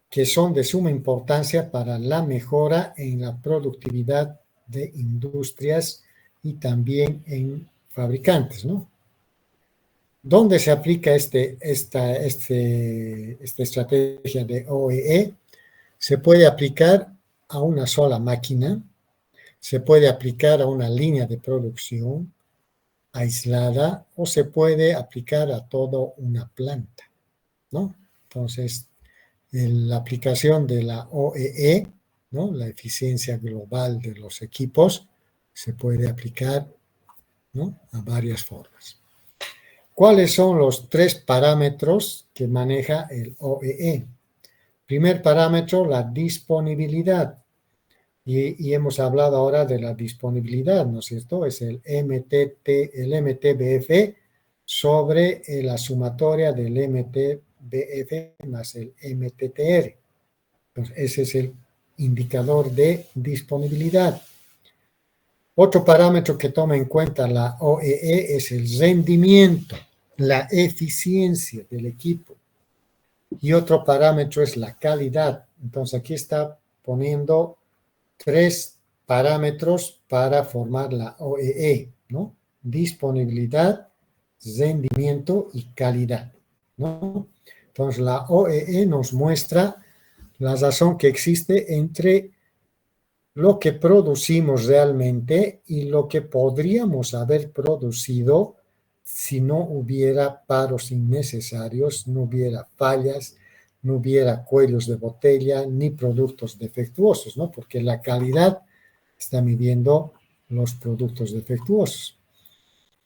que son de suma importancia para la mejora en la productividad de industrias y también en fabricantes, ¿no? ¿Dónde se aplica esta estrategia de OEE? Se puede aplicar a una sola máquina, se puede aplicar a una línea de producción aislada o se puede aplicar a toda una planta, ¿no? Entonces, la aplicación de la OEE, ¿no? La eficiencia global de los equipos, se puede aplicar, ¿no? A varias formas. ¿Cuáles son los 3 parámetros que maneja el OEE? Primer parámetro, la disponibilidad. Y hemos hablado ahora de la disponibilidad, ¿no es cierto? Es el MTBF sobre la sumatoria del MTBF más el MTTR. Entonces, ese es el indicador de disponibilidad. Otro parámetro que toma en cuenta la OEE es el rendimiento, la eficiencia del equipo. Y otro parámetro es la calidad. Entonces, aquí está poniendo 3 parámetros para formar la OEE, ¿no? Disponibilidad, rendimiento y calidad, ¿no? Entonces, la OEE nos muestra la razón que existe entre lo que producimos realmente y lo que podríamos haber producido si no hubiera paros innecesarios, no hubiera fallas, no hubiera cuellos de botella ni productos defectuosos, ¿no? Porque la calidad está midiendo los productos defectuosos.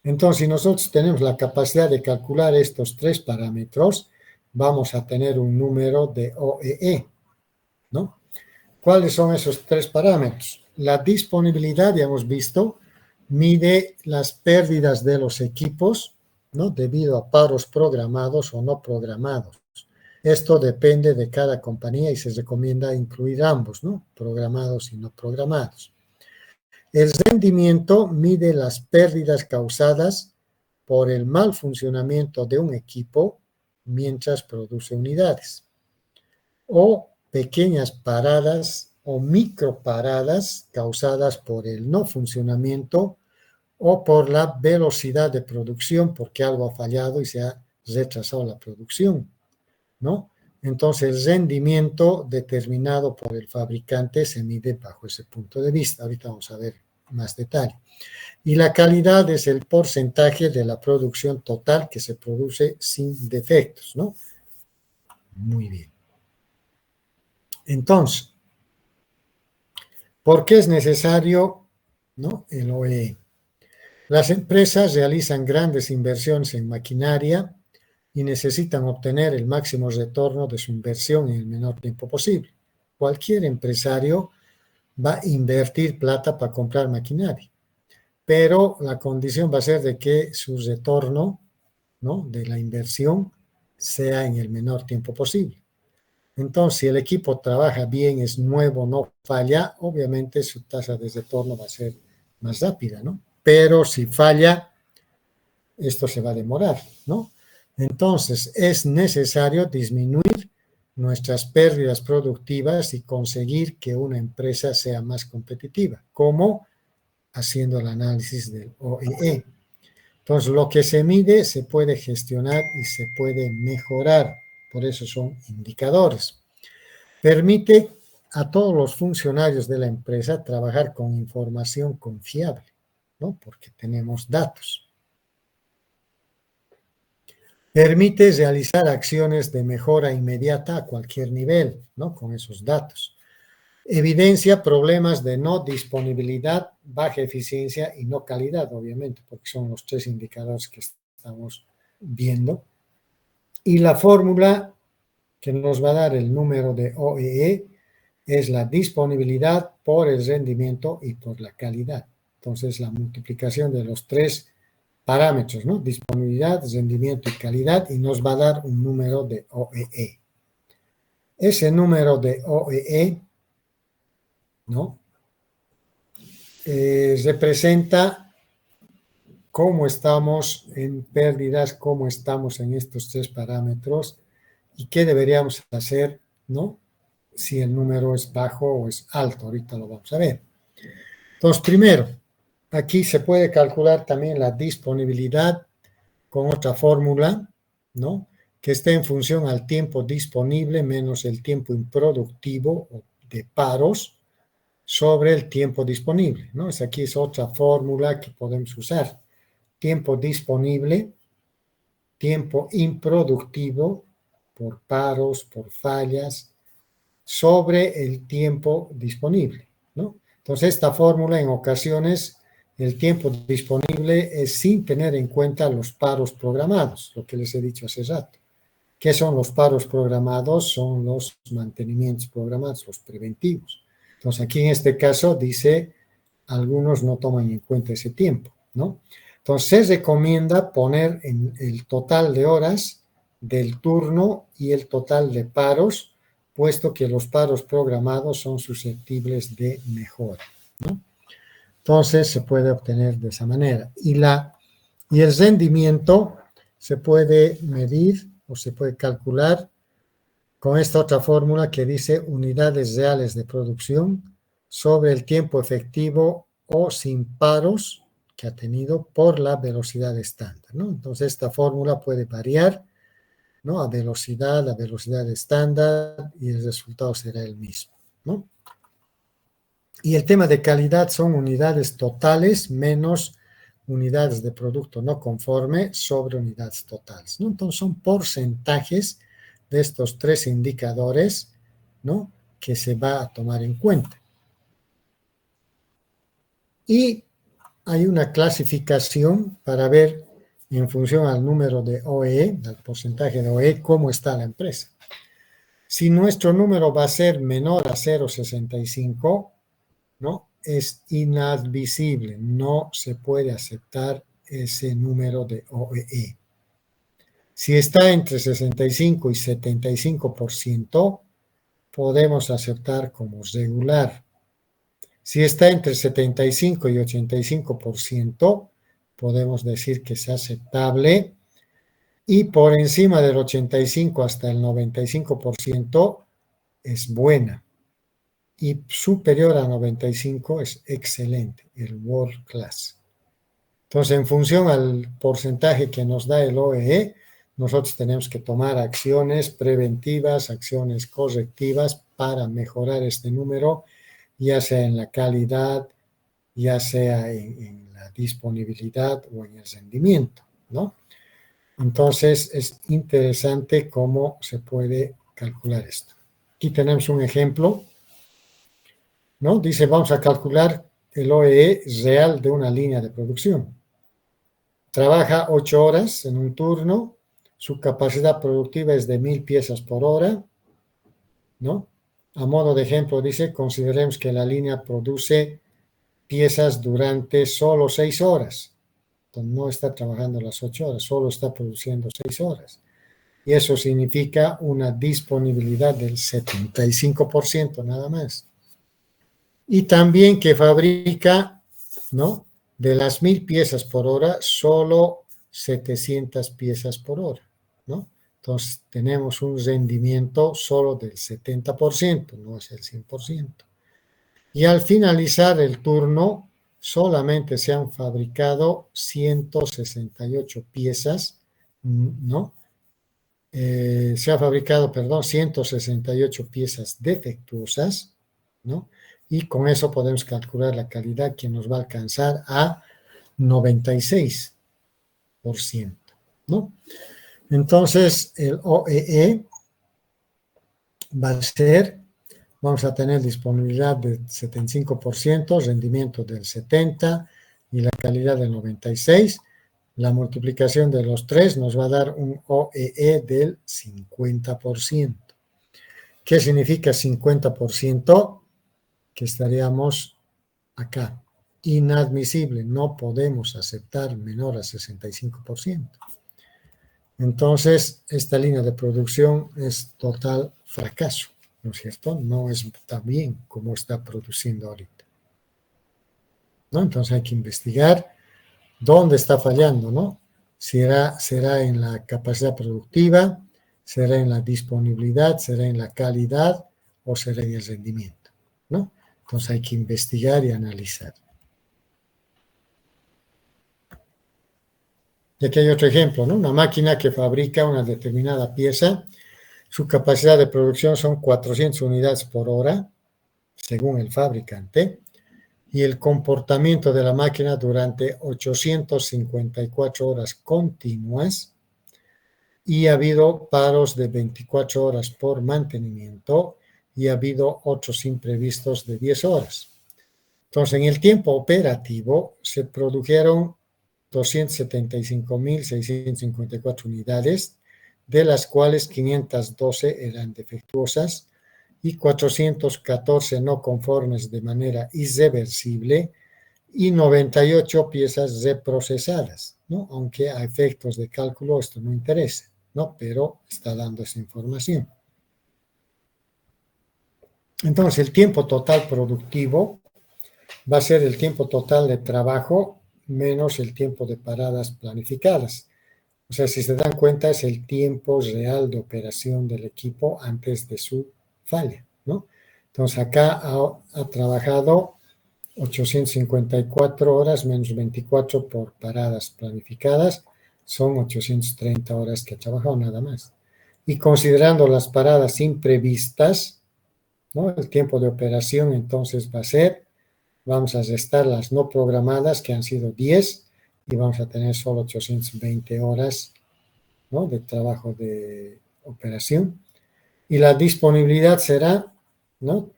Entonces, si nosotros tenemos la capacidad de calcular estos 3 parámetros, vamos a tener un número de OEE, ¿no? ¿Cuáles son esos 3 parámetros? La disponibilidad, ya hemos visto, mide las pérdidas de los equipos, ¿no? Debido a paros programados o no programados. Esto depende de cada compañía y se recomienda incluir ambos, ¿no? Programados y no programados. El rendimiento mide las pérdidas causadas por el mal funcionamiento de un equipo mientras produce unidades. O pequeñas paradas o microparadas causadas por el no funcionamiento o por la velocidad de producción, porque algo ha fallado y se ha retrasado la producción, ¿no? Entonces, el rendimiento determinado por el fabricante se mide bajo ese punto de vista. Ahorita vamos a ver más detalle. Y la calidad es el porcentaje de la producción total que se produce sin defectos, ¿no? Muy bien. Entonces, ¿por qué es necesario, ¿no?, el OEE? Las empresas realizan grandes inversiones en maquinaria y necesitan obtener el máximo retorno de su inversión en el menor tiempo posible. Cualquier empresario va a invertir plata para comprar maquinaria, pero la condición va a ser de que su retorno, ¿no?, de la inversión sea en el menor tiempo posible. Entonces, si el equipo trabaja bien, es nuevo, no falla, obviamente su tasa de retorno va a ser más rápida, ¿no? Pero si falla, esto se va a demorar, ¿no? Entonces, es necesario disminuir nuestras pérdidas productivas y conseguir que una empresa sea más competitiva, como haciendo el análisis del OEE. Entonces, lo que se mide se puede gestionar y se puede mejorar, por eso son indicadores. Permite a todos los funcionarios de la empresa trabajar con información confiable, ¿no? Porque tenemos datos. Permite realizar acciones de mejora inmediata a cualquier nivel, ¿no?, con esos datos. Evidencia problemas de no disponibilidad, baja eficiencia y no calidad, obviamente, porque son los 3 indicadores que estamos viendo. Y la fórmula que nos va a dar el número de OEE es la disponibilidad por el rendimiento y por la calidad. Entonces, la multiplicación de los 3 parámetros, ¿no? Disponibilidad, rendimiento y calidad, y nos va a dar un número de OEE. Ese número de OEE, ¿no?, representa cómo estamos en pérdidas, cómo estamos en estos 3 parámetros y qué deberíamos hacer, ¿no?, si el número es bajo o es alto. Ahorita lo vamos a ver. Entonces, primero, aquí se puede calcular también la disponibilidad con otra fórmula, ¿no?, que esté en función al tiempo disponible menos el tiempo improductivo o de paros sobre el tiempo disponible, ¿no? Aquí es otra fórmula que podemos usar. Tiempo disponible, tiempo improductivo por paros, por fallas, sobre el tiempo disponible, ¿no? Entonces, esta fórmula en ocasiones, el tiempo disponible es sin tener en cuenta los paros programados, lo que les he dicho hace rato. ¿Qué son los paros programados? Son los mantenimientos programados, los preventivos. Entonces, aquí en este caso dice, algunos no toman en cuenta ese tiempo, ¿no? Entonces, se recomienda poner en el total de horas del turno y el total de paros, puesto que los paros programados son susceptibles de mejora, ¿no? Entonces, se puede obtener de esa manera. Y el rendimiento se puede medir o se puede calcular con esta otra fórmula que dice unidades reales de producción sobre el tiempo efectivo o sin paros que ha tenido por la velocidad estándar, ¿no? Entonces, esta fórmula puede variar, ¿no? A velocidad estándar, y el resultado será el mismo, ¿no? Y el tema de calidad son unidades totales menos unidades de producto no conforme sobre unidades totales, ¿no? Entonces, son porcentajes de estos tres indicadores, ¿no? Que se va a tomar en cuenta. Y hay una clasificación para ver en función al número de OEE, al porcentaje de OEE, cómo está la empresa. Si nuestro número va a ser menor a 0,65, ¿no? Es inadmisible, no se puede aceptar ese número de OEE. Si está entre 65 y 75%, podemos aceptar como regular. Si está entre 75 y 85%, podemos decir que es aceptable. Y por encima del 85 hasta el 95% es buena. Y superior a 95 es excelente, el World Class. Entonces, en función al porcentaje que nos da el OEE, nosotros tenemos que tomar acciones preventivas, acciones correctivas para mejorar este número, ya sea en la calidad, ya sea en la disponibilidad o en el rendimiento, ¿no? Entonces, es interesante cómo se puede calcular esto. Aquí tenemos un ejemplo, ¿no? Dice, vamos a calcular el OEE real de una línea de producción. Trabaja 8 horas en un turno, su capacidad productiva es de 1000 piezas por hora, ¿no? A modo de ejemplo, dice, consideremos que la línea produce piezas durante solo 6 horas. Entonces, no está trabajando las 8 horas, solo está produciendo 6 horas. Y eso significa una disponibilidad del 75% nada más. Y también que fabrica, ¿no? De las 1000 piezas por hora, solo 700 piezas por hora, ¿no? Entonces, tenemos un rendimiento solo del 70%, no es el 100%. Y al finalizar el turno, solamente se han fabricado 168 piezas, ¿no? Se ha fabricado, 168 piezas defectuosas, ¿no? Y con eso podemos calcular la calidad que nos va a alcanzar a 96%, ¿no? Entonces, el OEE va a ser, vamos a tener disponibilidad del 75%, rendimiento del 70% y la calidad del 96%. La multiplicación de los tres nos va a dar un OEE del 50%. ¿Qué significa 50%? Que estaríamos acá. Inadmisible, no podemos aceptar menor a 65%. Entonces, esta línea de producción es total fracaso, ¿no es cierto? No está bien como está produciendo ahorita, ¿no? Entonces hay que investigar dónde está fallando, ¿no? Será en la capacidad productiva, será en la disponibilidad, será en la calidad o será en el rendimiento, ¿no? Entonces hay que investigar y analizar. Y aquí hay otro ejemplo, ¿no? Una máquina que fabrica una determinada pieza, su capacidad de producción son 400 unidades por hora, según el fabricante, y el comportamiento de la máquina durante 854 horas continuas, y ha habido paros de 24 horas por mantenimiento, y ha habido otros imprevistos de 10 horas. Entonces, en el tiempo operativo se produjeron 275.654 unidades, de las cuales 512 eran defectuosas y 414 no conformes de manera irreversible y 98 piezas reprocesadas, ¿no? Aunque a efectos de cálculo esto no interesa, ¿no? Pero está dando esa información. Entonces, el tiempo total productivo va a ser el tiempo total de trabajo menos el tiempo de paradas planificadas. O sea, si se dan cuenta, es el tiempo real de operación del equipo antes de su falla, ¿no? Entonces, acá ha trabajado 854 horas menos 24 por paradas planificadas, son 830 horas que ha trabajado nada más. Y considerando las paradas imprevistas, ¿no? El tiempo de operación entonces va a ser, vamos a restar las no programadas que han sido 10 y vamos a tener solo 820 horas, ¿no? De trabajo de operación. Y la disponibilidad será, ¿no?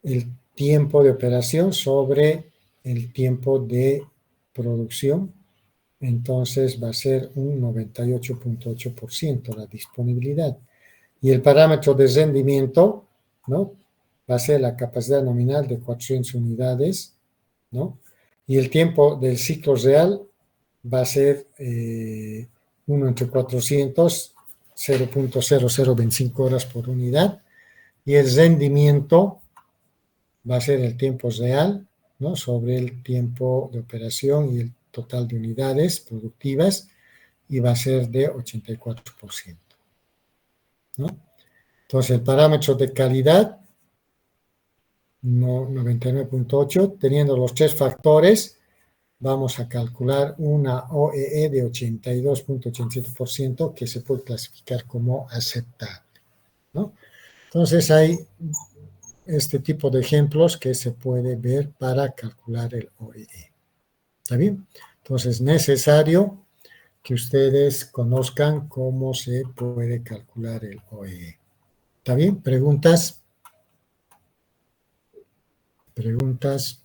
El tiempo de operación sobre el tiempo de producción. Entonces va a ser un 98.8% la disponibilidad. Y el parámetro de rendimiento, ¿no? Va a ser la capacidad nominal de 400 unidades, ¿no? Y el tiempo del ciclo real va a ser 1 entre 400, 0.0025 horas por unidad. Y el rendimiento va a ser el tiempo real, ¿no? Sobre el tiempo de operación y el total de unidades productivas, y va a ser de 84%, ¿no? Entonces, el parámetro de calidad, 99.8, teniendo los tres factores, vamos a calcular una OEE de 82.87% que se puede clasificar como aceptable, ¿no? Entonces, hay este tipo de ejemplos que se puede ver para calcular el OEE. ¿Está bien? Entonces, es necesario que ustedes conozcan cómo se puede calcular el OEE. ¿Está bien? ¿Preguntas? ¿Preguntas?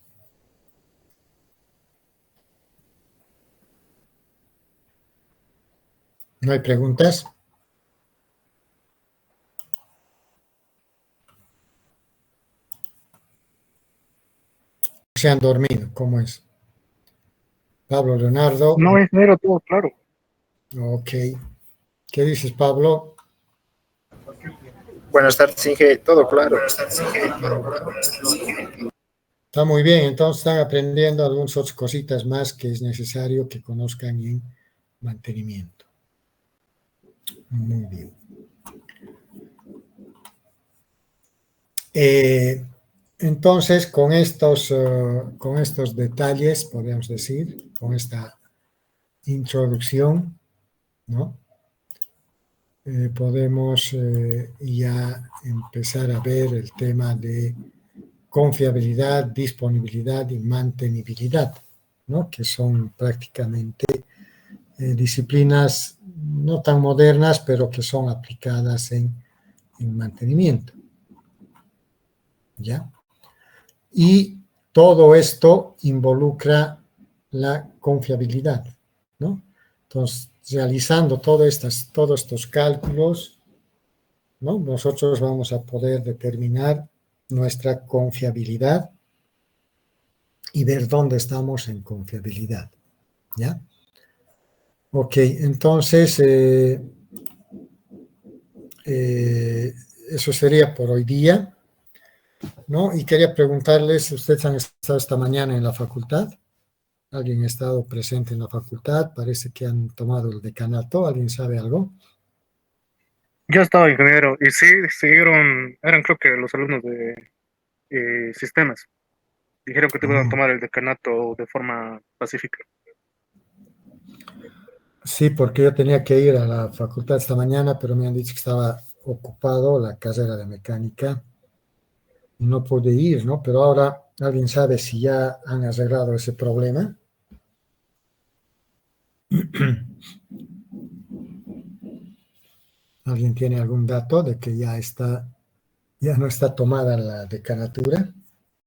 ¿No hay preguntas? ¿Se han dormido? ¿Cómo es? Pablo Leonardo. No, ingeniero, todo claro. Ok. ¿Qué dices, Pablo? Buenas tardes, Inge. Todo claro. Está muy bien. Entonces están aprendiendo algunas otras cositas más que es necesario que conozcan en mantenimiento. Muy bien. Entonces, con estos detalles, podríamos decir, con esta introducción, ¿no? Podemos ya empezar a ver el tema de confiabilidad, disponibilidad y mantenibilidad, ¿no? Que son prácticamente disciplinas no tan modernas, pero que son aplicadas en mantenimiento. ¿Ya? Y todo esto involucra la confiabilidad, ¿no? Entonces, realizando todos estos cálculos, ¿no? Nosotros vamos a poder determinar nuestra confiabilidad y ver dónde estamos en confiabilidad, ¿ya? Ok, entonces, eso sería por hoy día, ¿no? Y quería preguntarles, ¿ustedes han estado esta mañana en la facultad? ¿Alguien ha estado presente en la facultad? Parece que han tomado el decanato. ¿Alguien sabe algo? Yo estaba ingeniero y sí, siguieron, eran creo que los alumnos de sistemas. Dijeron que te iban a tomar el decanato de forma pacífica. Sí, porque yo tenía que ir a la facultad esta mañana, pero me han dicho que estaba ocupado la carrera de mecánica y no pude ir, ¿no? Pero ahora, ¿alguien sabe si ya han arreglado ese problema? ¿Alguien tiene algún dato de que ya no está tomada la decanatura?